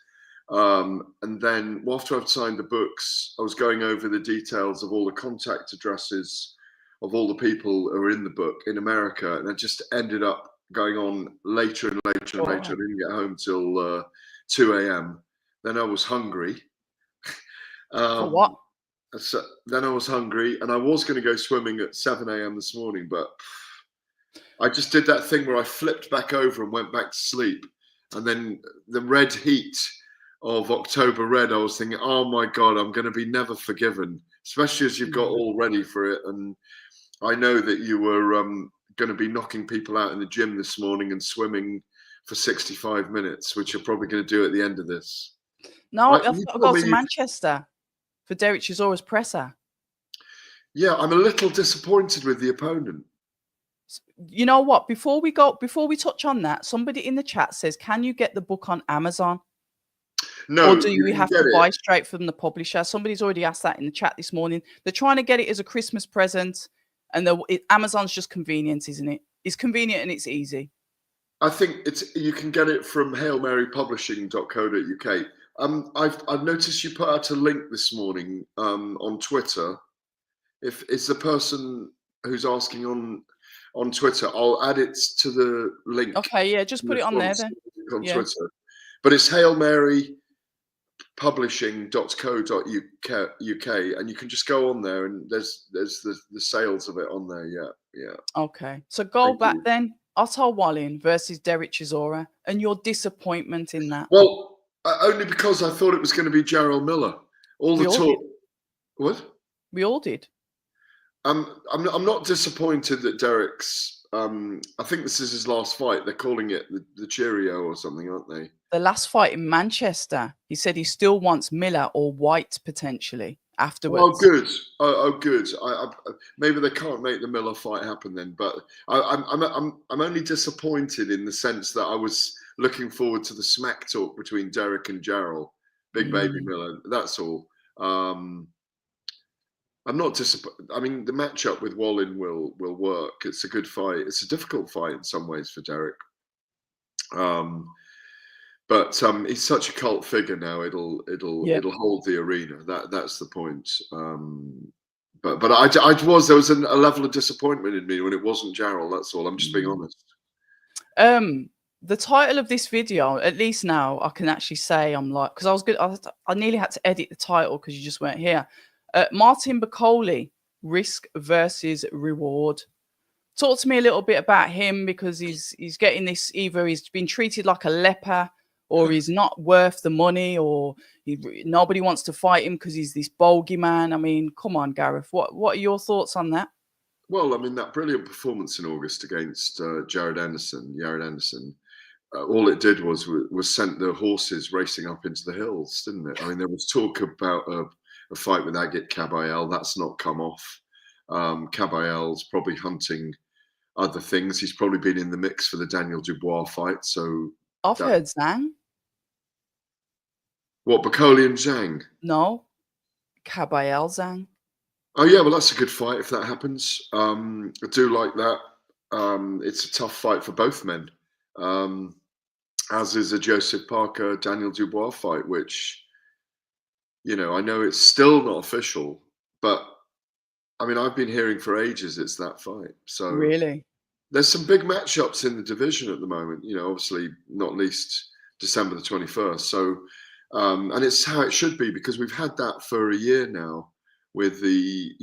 And then after I've signed the books, I was going over the details of all the contact addresses of all the people who are in the book in America, and I just ended up going on later and later and later. I didn't get home till 2 a.m. Then I was hungry. For what? So then I was hungry, and I was going to go swimming at 7 a.m. this morning, but I just did that thing where I flipped back over and went back to sleep. And then the red heat of October Red, I was thinking, oh my God, I'm going to be never forgiven, especially as you've got all ready for it. And I know that you were going to be knocking people out in the gym this morning and swimming for 65 minutes, which you're probably going to do at the end of this. No, I've You got to told go me to Manchester for Derek Chisora's presser. Yeah, I'm a little disappointed with the opponent. You know what? Before we touch on that, somebody in the chat says, "Can you get the book on Amazon? No, Or do you we can have get to it. buy straight from the publisher?" Somebody's already asked that in the chat this morning. They're trying to get it as a Christmas present, and Amazon's just convenience, isn't it? It's convenient and it's easy. I think you can get it from hailmarypublishing.co.uk. I've noticed you put out a link this morning on Twitter. If it's the person who's asking on Twitter, I'll add it to the link. Okay, yeah, just put it on there then. On Twitter. But it's hailmarypublishing.co.uk, and you can just go on there, and there's the sales of it on there. Yeah. Okay, so go back then. Otto Wallin versus Derek Chisora, and your disappointment in that. Well, only because I thought it was going to be Gerald Miller. All the talk. What? We all did. I'm not disappointed that Derek's. I think this is his last fight. They're calling it the Cheerio or something, aren't they? The last fight in Manchester. He said he still wants Miller or White potentially afterwards. Oh, good. Oh, good. Maybe they can't make the Miller fight happen then. But I'm only disappointed in the sense that I was looking forward to the smack talk between Derek and Gerald, Big Baby Miller. That's all. I'm not disappointed. I mean, the matchup with Wallin will work. It's a good fight. It's a difficult fight in some ways for Derek. But he's such a cult figure now. It'll hold the arena. That's the point. But there was a level of disappointment in me when it wasn't Gerald. That's all. I'm just being honest. The title of this video, at least now, I can actually say I'm like, because I was good. I nearly had to edit the title because you just weren't here. Martin Bakole, risk versus reward. Talk to me a little bit about him, because he's getting this, either he's been treated like a leper, or he's not worth the money, or nobody wants to fight him because he's this bogeyman. I mean, come on, Gareth. What are your thoughts on that? Well, I mean, that brilliant performance in August against Jared Anderson, all it did was sent the horses racing up into the hills, didn't it? I mean, there was talk about a fight with Agit Kabayel. That's not come off. Kabayel's probably hunting other things. He's probably been in the mix for the Daniel Dubois fight. So I've heard Zhang. What, Bakole and Zhang? No, Kabayel Zhang. Oh yeah, well that's a good fight if that happens. I do like that. It's a tough fight for both men, as is a Joseph Parker Daniel Dubois fight, which, I know it's still not official, but I mean, I've been hearing for ages it's that fight. So really, there's some big matchups in the division at the moment. Obviously not least December the 21st. So, and it's how it should be, because we've had that for a year now, with the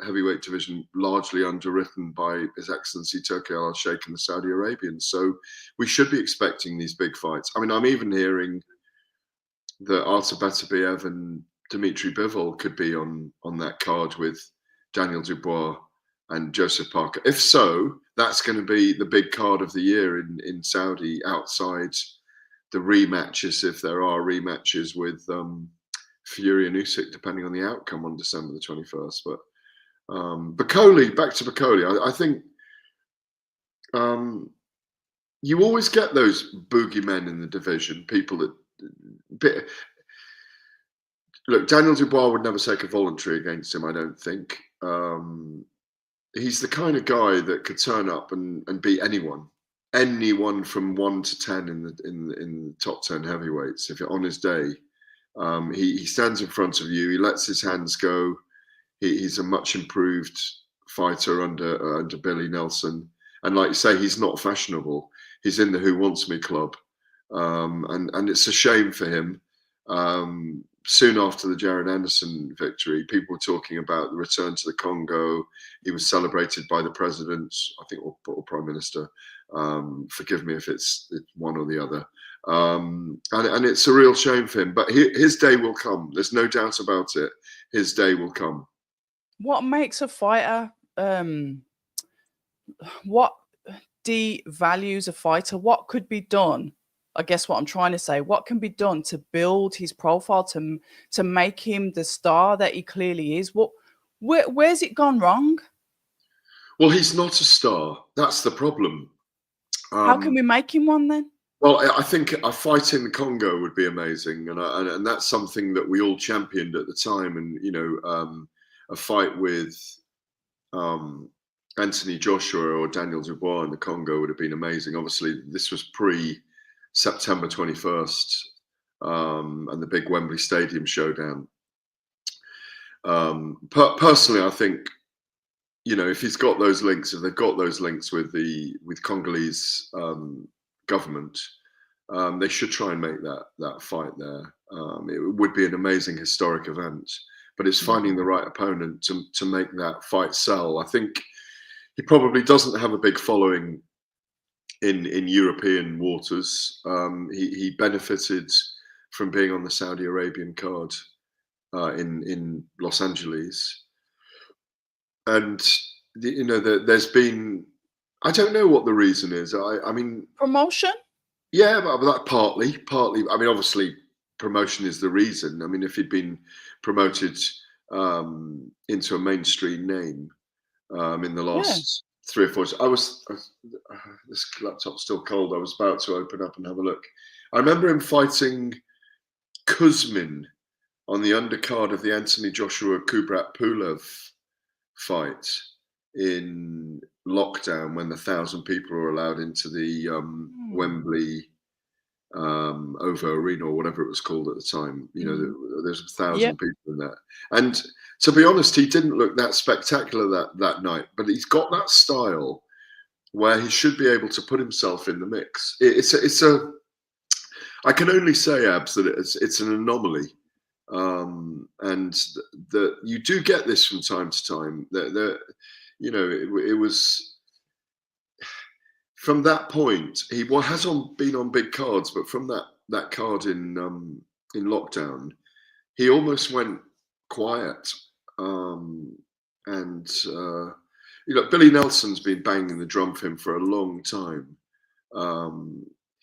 heavyweight division largely underwritten by His Excellency Turki Al-Sheikh and the Saudi Arabians. So we should be expecting these big fights. I mean, I'm even hearing that Artur Beterbiev and Dimitri Bivol could be on that card with Daniel Dubois and Joseph Parker. If so, that's going to be the big card of the year in Saudi, outside the rematches, if there are rematches with Fury and Usyk, depending on the outcome on December the 21st. But Bakole, back to Bakole, I think you always get those boogeymen in the division, people that... Look, Daniel Dubois would never take a voluntary against him, I don't think. He's the kind of guy that could turn up and beat anyone from 1 to 10 in the top 10 heavyweights if on his day. He stands in front of you. He lets his hands go. He's a much improved fighter under Billy Nelson. And like you say, he's not fashionable. He's in the Who Wants Me club, and it's a shame for him. Soon after the Jared Anderson victory, people were talking about the return to the Congo. He was celebrated by the president, I think, or prime minister. Forgive me if it's one or the other. And it's a real shame for him. But his day will come. There's no doubt about it. His day will come. What makes a fighter devalues a fighter? What could be done? I guess what I'm trying to say, what can be done to build his profile to make him the star that he clearly is? Where's it gone wrong? Well, he's not a star. That's the problem. How can we make him one then? Well, I think a fight in the Congo would be amazing, and that's something that we all championed at the time. And a fight with Anthony Joshua or Daniel Dubois in the Congo would have been amazing. Obviously, this was pre-September 21st and the big Wembley Stadium showdown. Personally, I think, if he's got those links, if they've got those links with Congolese government, they should try and make that fight there. It would be an amazing historic event, but it's finding the right opponent to make that fight sell. I think he probably doesn't have a big following in European waters. He benefited from being on the Saudi Arabian card in Los Angeles, and there's been, I don't know what the reason is. I mean, promotion. Yeah, but that partly. I mean, obviously, promotion is the reason. I mean, if he'd been promoted into a mainstream name in the last 3 or 4 years, this laptop's still cold. I was about to open up and have a look. I remember him fighting Kuzmin on the undercard of the Anthony Joshua Kubrat Pulev fight in lockdown, when 1,000 people were allowed into the Wembley OVO Arena or whatever it was called at the time. There's 1,000 people in there, and to be honest, he didn't look that spectacular that night. But he's got that style where he should be able to put himself in the mix. I can only say, Abz, that it's an anomaly, and that you do get this from time to time. It was from that point, he has been on big cards, but from that card in lockdown, he almost went quiet. Billy Nelson's been banging the drum for him for a long time.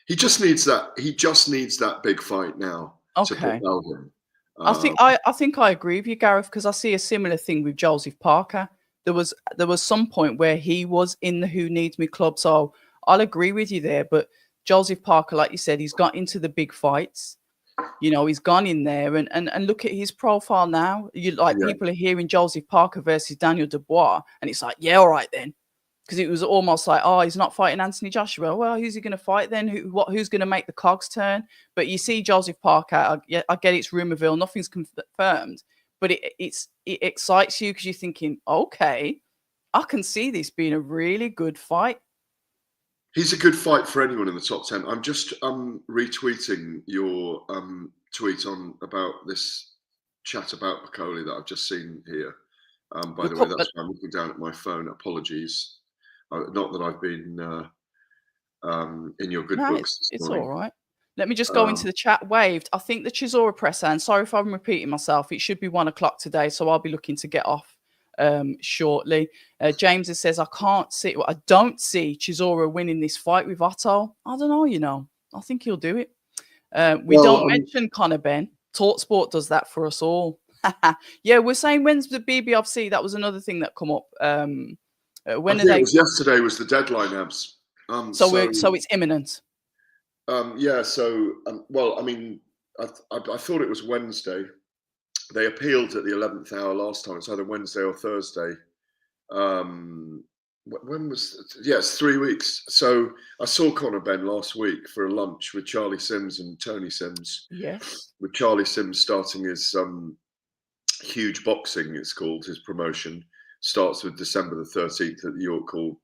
He just needs that big fight now to propel him. I think I agree with you, Gareth, because I see a similar thing with Joseph Parker. There was some point where he was in the Who Needs Me club, so I'll agree with you there. But Joseph Parker, like you said, he's got into the big fights. He's gone in there and look at his profile now. People are hearing Joseph Parker versus Daniel Dubois, and it's like, yeah, all right then. Because it was almost like, oh, he's not fighting Anthony Joshua. Well, who's he going to fight then? Who's going to make the cogs turn? But you see Joseph Parker, I get it's Rumourville, nothing's confirmed, but it excites you because you're thinking, okay, I can see this being a really good fight. He's a good fight for anyone in the top 10. I'm just retweeting your tweet about this chat about Bakole that I've just seen here. By the way, that's why I'm looking down at my phone. Apologies. Not that I've been in your good books. It's all right. Let me just go into the chat. Waved. I think the Chisora presser, and sorry if I'm repeating myself, it should be 1 o'clock today, so I'll be looking to get off shortly. James says, I don't see Chisora winning this fight with Otto. I don't know, I think he'll do it. We don't mention Conor Benn. TalkSport does that for us all. Yeah, we're saying when's the BBFC? That was another thing that come up. When are they? It was yesterday was the deadline, Abz. So it's imminent. Yeah. So I mean, I thought it was Wednesday. They appealed at the 11th hour last time. It's either Wednesday or Thursday. When was? It's 3 weeks. So I saw Conor Benn last week for a lunch with Charlie Sims and Tony Sims. Yes. With Charlie Sims starting his huge boxing, it's called, his promotion. Starts with December the 13th at the York, called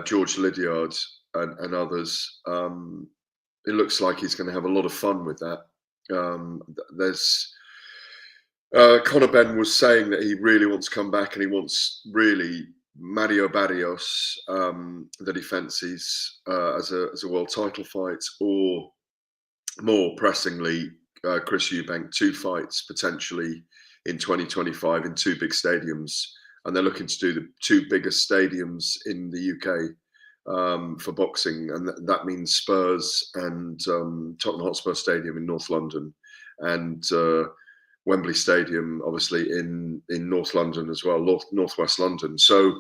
George Lydiard and others. It looks like he's going to have a lot of fun with that. There's Conor Benn was saying that he really wants to come back, and he wants really Mario Barrios that he fancies as a world title fight, or more pressingly Chris Eubank, 2 fights potentially in 2025 in 2 big stadiums and they're looking to do the two biggest stadiums in the UK for boxing, and that means Spurs and Tottenham Hotspur Stadium in North London, and Wembley Stadium, obviously in North London as well, northwest London. So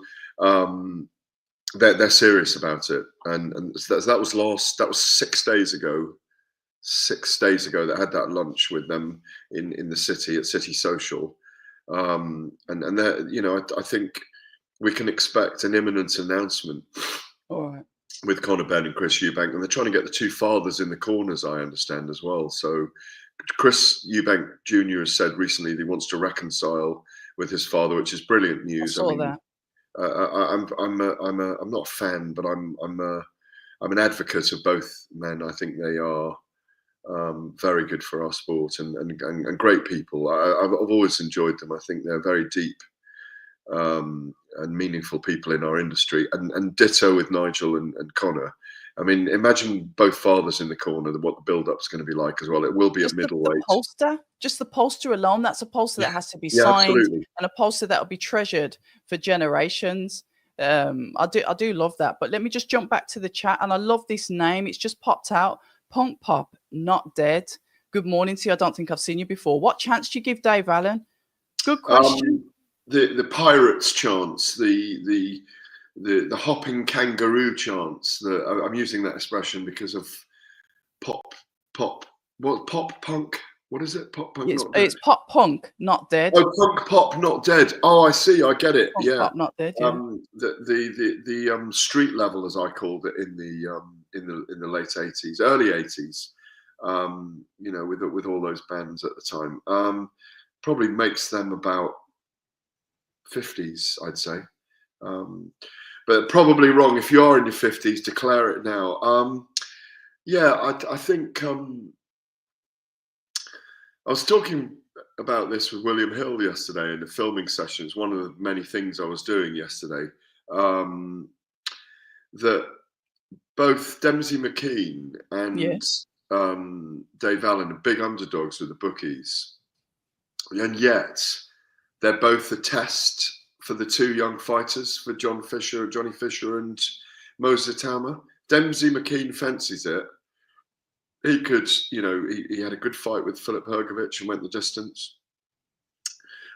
they're serious about it, and so that was 6 days ago. 6 days ago, that I had that lunch with them in the city at City Social, and I think we can expect an imminent announcement. All right. With Conor Benn and Chris Eubank, and they're trying to get the two fathers in the corners, I understand, as well. So Chris Eubank Jr. has said recently that he wants to reconcile with his father, which is brilliant news. I saw that. I'm not a fan, but I'm an advocate of both men. I think they are very good for our sport and great people. I've always enjoyed them. I think they're very deep and meaningful people in our industry, and ditto with Nigel and Conor. I mean, imagine both fathers in the corner, what the build-up's going to be like as well. It will be Just at middleweight. Just the poster alone, that's a poster that has to be Yeah, signed, absolutely. and a poster that will be treasured for generations. I do love that. But let me just jump back to the chat, and I love this name. It's just popped out. Punk Pop, not dead. Good morning to you. I don't think I've seen you before. What chance do you give Dave Allen? Good question. The Pirates chants, the hopping kangaroo chants. I'm using that expression because of pop punk. What is it? Pop punk. It's pop punk, not dead. Oh, punk pop, not dead. Oh, I see. I get it. Punk pop, not dead. Yeah. The street level, as I called it in the late '80s, early '80s. With all those bands at the time, probably makes them about 50s, I'd say. But probably wrong. If you are in your 50s, declare it now. I think I was talking about this with William Hill yesterday in the filming sessions. One of the many things I was doing yesterday, that both Dempsey McKean and Dave Allen are big underdogs with the bookies, and yet they're both a test for the two young fighters, for Johnny Fisher and Moses Tama. Dempsey McKean fancies it. He could, he had a good fight with Filip Hrgovic and went the distance.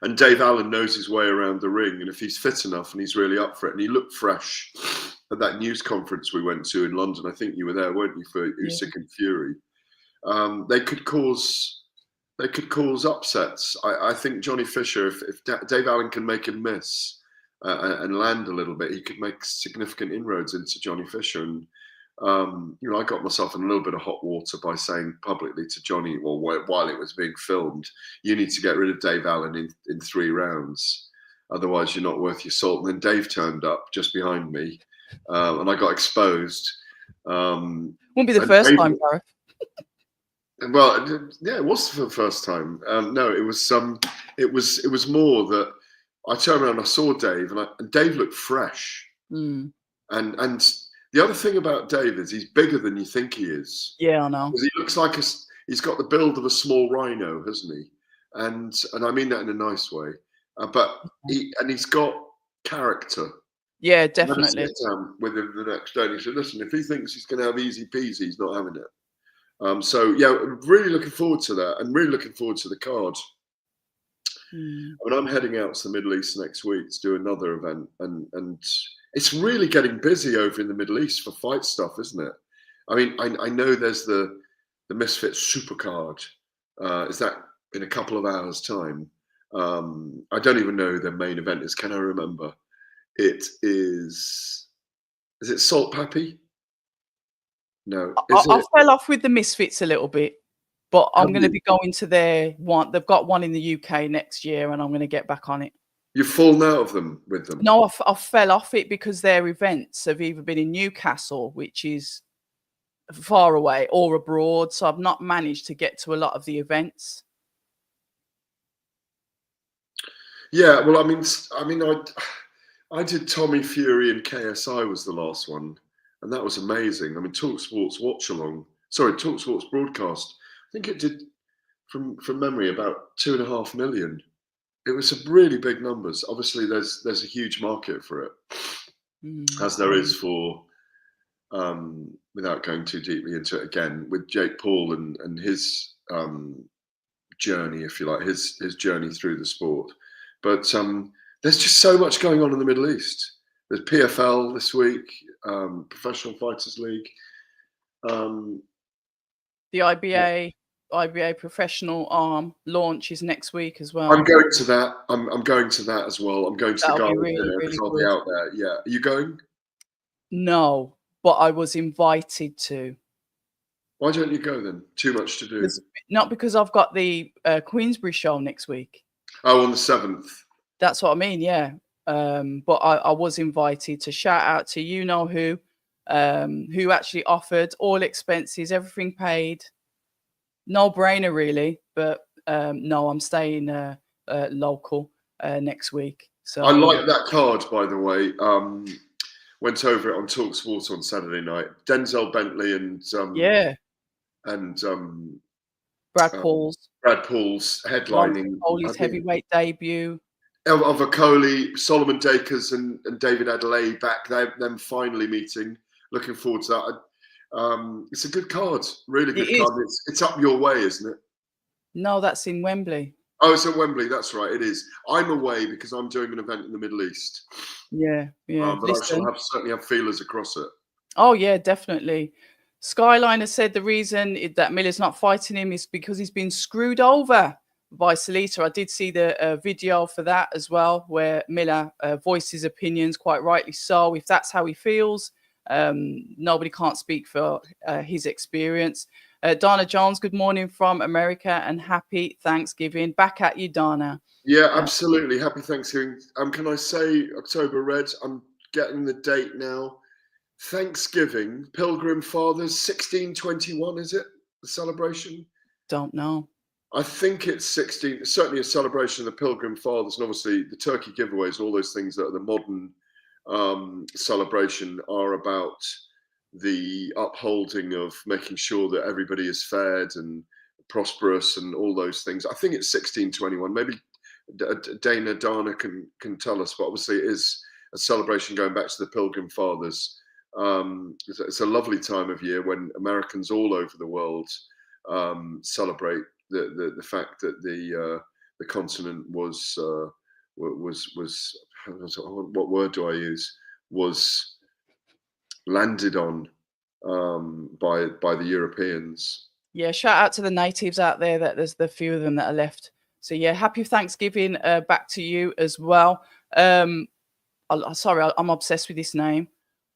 And Dave Allen knows his way around the ring, and if he's fit enough and he's really up for it, and he looked fresh at that news conference we went to in London. I think you were there, weren't you, for Usyk and Fury? They could cause upsets. I think Johnny Fisher, if Dave Allen can make him miss and land a little bit, he could make significant inroads into Johnny Fisher. And I got myself in a little bit of hot water by saying publicly to Johnny, while it was being filmed, you need to get rid of Dave Allen in 3 rounds, otherwise you're not worth your salt. And then Dave turned up just behind me, and I got exposed. Wouldn't be the first time, Gareth. Well, yeah, it was for the first time. No, it was more that I turned around, I saw Dave, and Dave looked fresh. And the other thing about Dave is he's bigger than you think he is. Yeah, I know. He looks like he's got the build of a small rhino, hasn't he? And I mean that in a nice way. But he's got character. Yeah, definitely. I sit down with him the next day, and he said, "Listen, if he thinks he's going to have easy peasy, he's not having it." So yeah, really looking forward to that, and really looking forward to the card. I mean, I'm heading out to the Middle East next week to do another event, and it's really getting busy over in the Middle East for fight stuff, isn't it? I mean, I know there's the Misfits Supercard. Is that in a couple of hours' time? I don't even know who their main event is. Can I remember? It is it Salt Pappy? No. I fell off with the Misfits a little bit, but I'm going to be going to their one. They've got one in the UK next year, and I'm going to get back on it. You've fallen out of them with them? No, I fell off it because their events have either been in Newcastle, which is far away, or abroad. So I've not managed to get to a lot of the events. Yeah, well, I mean, I did Tommy Fury and KSI was the last one, and that was amazing. I mean, TalkSport's TalkSport's broadcast. I think it did from memory about 2.5 million. it was some really big numbers. Obviously, there's a huge market for it, as there is for, without going too deeply into it again, with Jake Paul and his journey, if you like, his journey through the sport. But there's just so much going on in the Middle East. There's PFL this week, Professional Fighters League. The IBA professional arm launch is next week as well. I'm going to that. I'm going to that as well. I'm going to the That'll be gala really, dinner really because I'll be good. out there. Yeah. Are you going? No, but I was invited to. Why don't you go then? Too much to do. Not because I've got the Queensbury show next week. Oh, on the 7th. That's what I mean, yeah. But I was invited to. Shout out to you know who actually offered all expenses, everything paid. No brainer, really. But no, I'm staying local next week. So I like that card, by the way. Went over it on TalkSport on Saturday night. Denzel Bentley and Brad Paul's headlining. Bakole's heavyweight debut. Of Bakole, Solomon Dakers and David Adelaide back there, them finally meeting. Looking forward to that. It's a good card, really good card. It's up your way, isn't it? No, that's in Wembley. Oh, it's at Wembley. That's right. It is. I'm away because I'm doing an event in the Middle East. Yeah. But I shall certainly have feelers across it. Oh yeah, definitely. Skyliner said the reason that Miller's not fighting him is because he's been screwed over by Salita. I did see the video for that as well, where Miller voiced his opinions, quite rightly so. If that's how he feels, nobody can't speak for his experience. Dana Jones, good morning from America and happy Thanksgiving. Back at you, Dana. Yeah, absolutely. Happy Thanksgiving. Can I say October Red? I'm getting the date now. Thanksgiving, Pilgrim Fathers, 1621, is it? The celebration? Don't know. I think it's 16, certainly a celebration of the Pilgrim Fathers, and obviously the turkey giveaways and all those things that are the modern celebration are about the upholding of making sure that everybody is fed and prosperous and all those things. I think it's 1621. Maybe Dana can tell us, but obviously it is a celebration going back to the Pilgrim Fathers. It's a lovely time of year when Americans all over the world celebrate the fact that the continent was what word do I use, was landed on by the Europeans. Yeah, shout out to the natives out there. That there's the few of them that are left. So yeah, happy Thanksgiving back to you as well. Sorry, I'm obsessed with this name.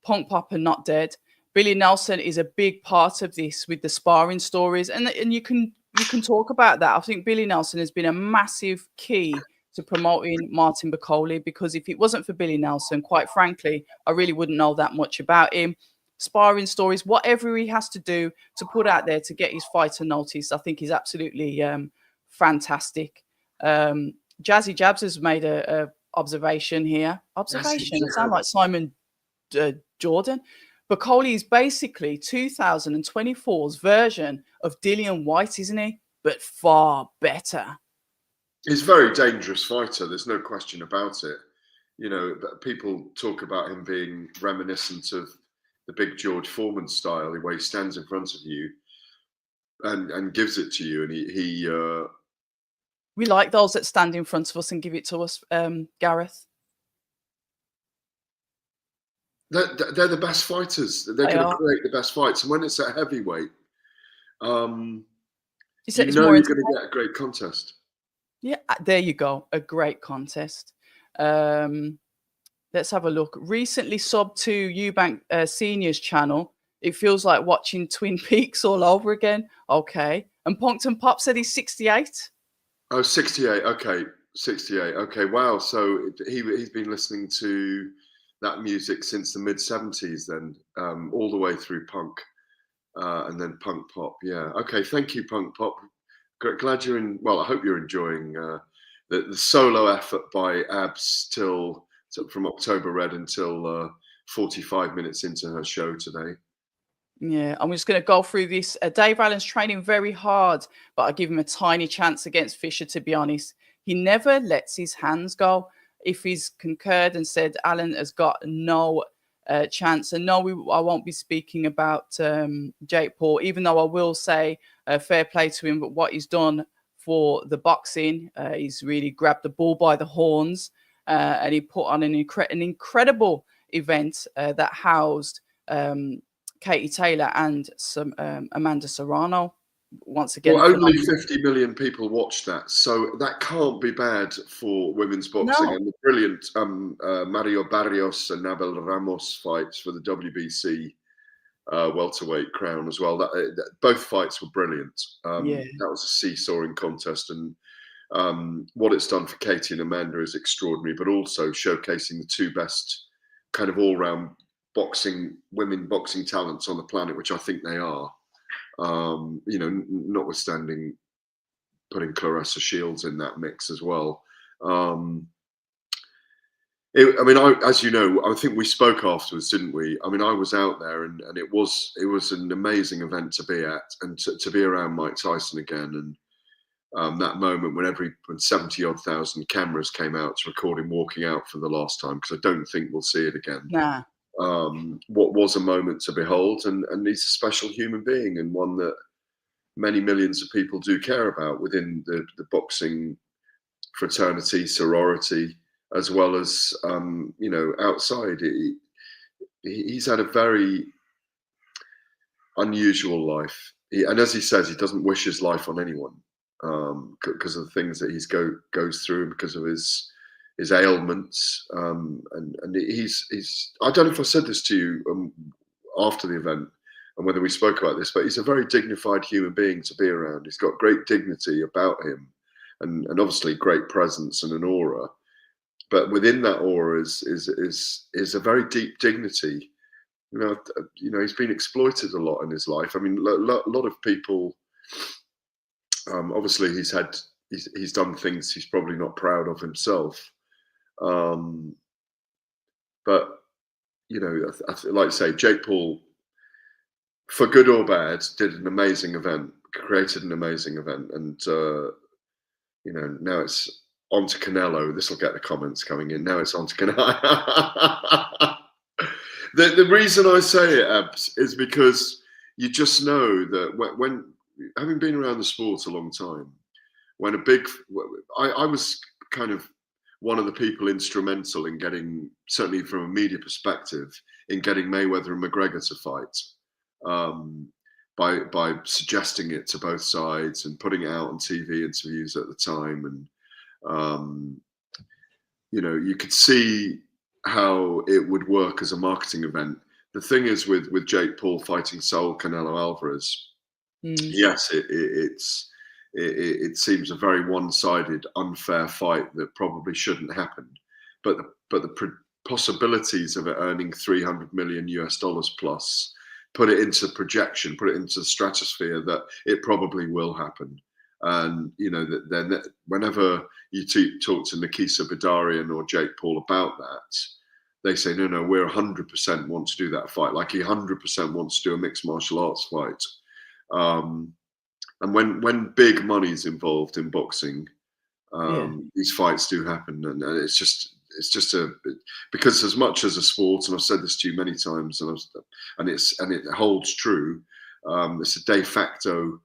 Punk Papa Not Dead. Billy Nelson is a big part of this with the sparring stories, and you can talk about that. I think Billy Nelson has been a massive key to promoting Martin Bakole, because if it wasn't for Billy Nelson, quite frankly, I really wouldn't know that much about him. Sparring stories, whatever he has to do to put out there to get his fighter noticed, I think is absolutely fantastic. Jazzy Jabs has made a observation here. Observation. I sound like Simon Jordan. Bakole is basically 2024's version of Dillian White, isn't he? But far better. He's a very dangerous fighter. There's no question about it. You know, people talk about him being reminiscent of the big George Foreman style, where he stands in front of you and gives it to you. And he we like those that stand in front of us and give it to us, Gareth. They're the best fighters. They're going to create the best fights. And when it's at heavyweight, you know you're going to get a great contest. Yeah, there you go. A great contest. Let's have a look. Recently subbed to Eubank Senior's channel. It feels like watching Twin Peaks all over again. Okay. And Punkton Pop said he's 68. Oh, 68. Okay. 68. Okay. Wow. So he's been listening to that music since the mid-70s then, all the way through punk and then punk pop. Yeah. Okay. Thank you, punk pop. Glad you're in. Well, I hope you're enjoying the solo effort by Abz from October Red until 45 minutes into her show today. Yeah, I'm just going to go through this. Dave Allen's training very hard, but I give him a tiny chance against Fisher, to be honest. He never lets his hands go. If he's concurred and said Alan has got no chance, and no, I won't be speaking about Jake Paul, even though I will say fair play to him, but what he's done for the boxing, he's really grabbed the bull by the horns, and he put on an incredible event that housed Katie Taylor and some Amanda Serrano. Once again, well, only 50 million people watched that, so that can't be bad for women's boxing. No. And the brilliant Mario Barrios and Nabel Ramos fights for the WBC welterweight crown as well. Both fights were brilliant. That was a seesawing contest, and what it's done for Katie and Amanda is extraordinary, but also showcasing the two best kind of all-round women boxing talents on the planet, which I think they are. Notwithstanding putting Claressa Shields in that mix as well. As you know, I think we spoke afterwards, didn't we? I mean, I was out there, and it was an amazing event to be at, and to be around Mike Tyson again, and that moment when 70-odd thousand cameras came out to record him walking out for the last time, because I don't think we'll see it again. Nah. What was a moment to behold, and he's a special human being, and one that many millions of people do care about within the boxing fraternity, sorority, as well as outside. He's had a very unusual life, and as he says, he doesn't wish his life on anyone because of the things that he goes through, because of his ailments, and he's I don't know if I said this to you after the event and whether we spoke about this, but he's a very dignified human being to be around. He's got great dignity about him, and obviously great presence and an aura, but within that aura is a very deep dignity. He's been exploited a lot in his life. I mean, a lot of people, obviously he's done things he's probably not proud of himself. But like I say, Jake Paul, for good or bad, did an amazing event, created an amazing event, and now it's on to Canelo. This will get the comments coming in. Now it's on to Canelo. The reason I say it, Abz, is because you just know that when having been around the sport a long time, when I was kind of one of the people instrumental in getting, certainly from a media perspective, in getting Mayweather and McGregor to fight, by suggesting it to both sides and putting it out on TV interviews at the time, and you could see how it would work as a marketing event. The thing is with Jake Paul fighting Saul Canelo Alvarez, yes, it seems a very one-sided, unfair fight that probably shouldn't happen. But the possibilities of it earning $300 million plus, put it into projection, put it into the stratosphere that it probably will happen. And then whenever you talk to Nikisa Bidarian or Jake Paul about that, they say no, we're 100% want to do that fight. Like he 100% wants to do a mixed martial arts fight. And when big money's involved in boxing, these fights do happen, and it's just because as much as a sport, and I've said this to you many times, and it holds true. It's a de facto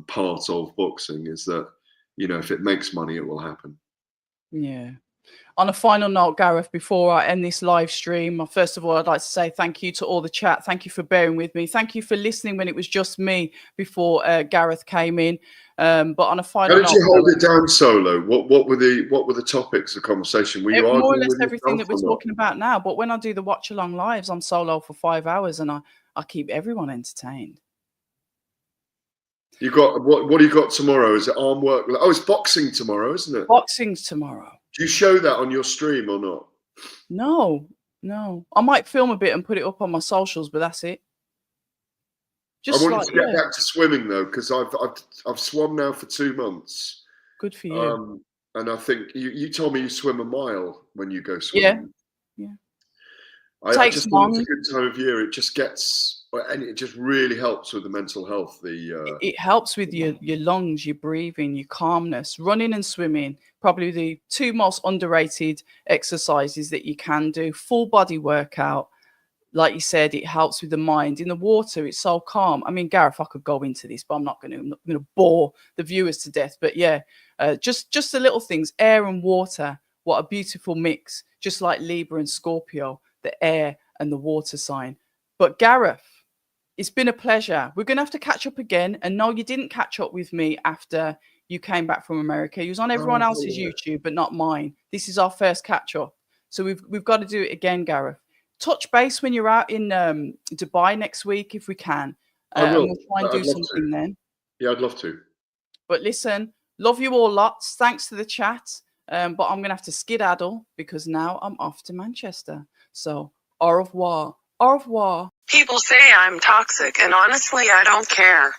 part of boxing, is that if it makes money, it will happen. Yeah. On a final note, Gareth, before I end this live stream, first of all, I'd like to say thank you to all the chat. Thank you for bearing with me. Thank you for listening when it was just me before Gareth came in. But on a final note, how did you hold it down solo? What were the topics of conversation? Were you arguing more or less with everything that we're yourself or talking about now? But when I do the watch along lives, I'm solo for 5 hours, and I keep everyone entertained. You got what do you got tomorrow? Is it arm work? Oh, it's boxing tomorrow, isn't it? Boxing's tomorrow. Do you show that on your stream or not? No. I might film a bit and put it up on my socials, but that's it. I want to get back to swimming though, because I've swum now for 2 months. Good for you. And I think you told me you swim a mile when you go swimming. Yeah. I just think it's a good time of year. It just gets and it just really helps with the mental health. It helps with your lungs, your breathing, your calmness. Running and swimming, probably the two most underrated exercises that you can do. Full body workout. Like you said, it helps with the mind. In the water, it's so calm. I mean, Gareth, I could go into this, but I'm not going to bore the viewers to death. But yeah, just the little things, air and water. What a beautiful mix, just like Libra and Scorpio, the air and the water sign. But Gareth, it's been a pleasure. We're going to have to catch up again. And no, you didn't catch up with me after you came back from America. You was on everyone else's YouTube, but not mine. This is our first catch up. So we've got to do it again, Gareth. Touch base when you're out in Dubai next week, if we can. I will. And we'll try and do something then. Yeah, I'd love to. But listen, love you all lots. Thanks to the chat. But I'm going to have to skedaddle because now I'm off to Manchester. So au revoir. Au revoir. People say I'm toxic, and honestly, I don't care.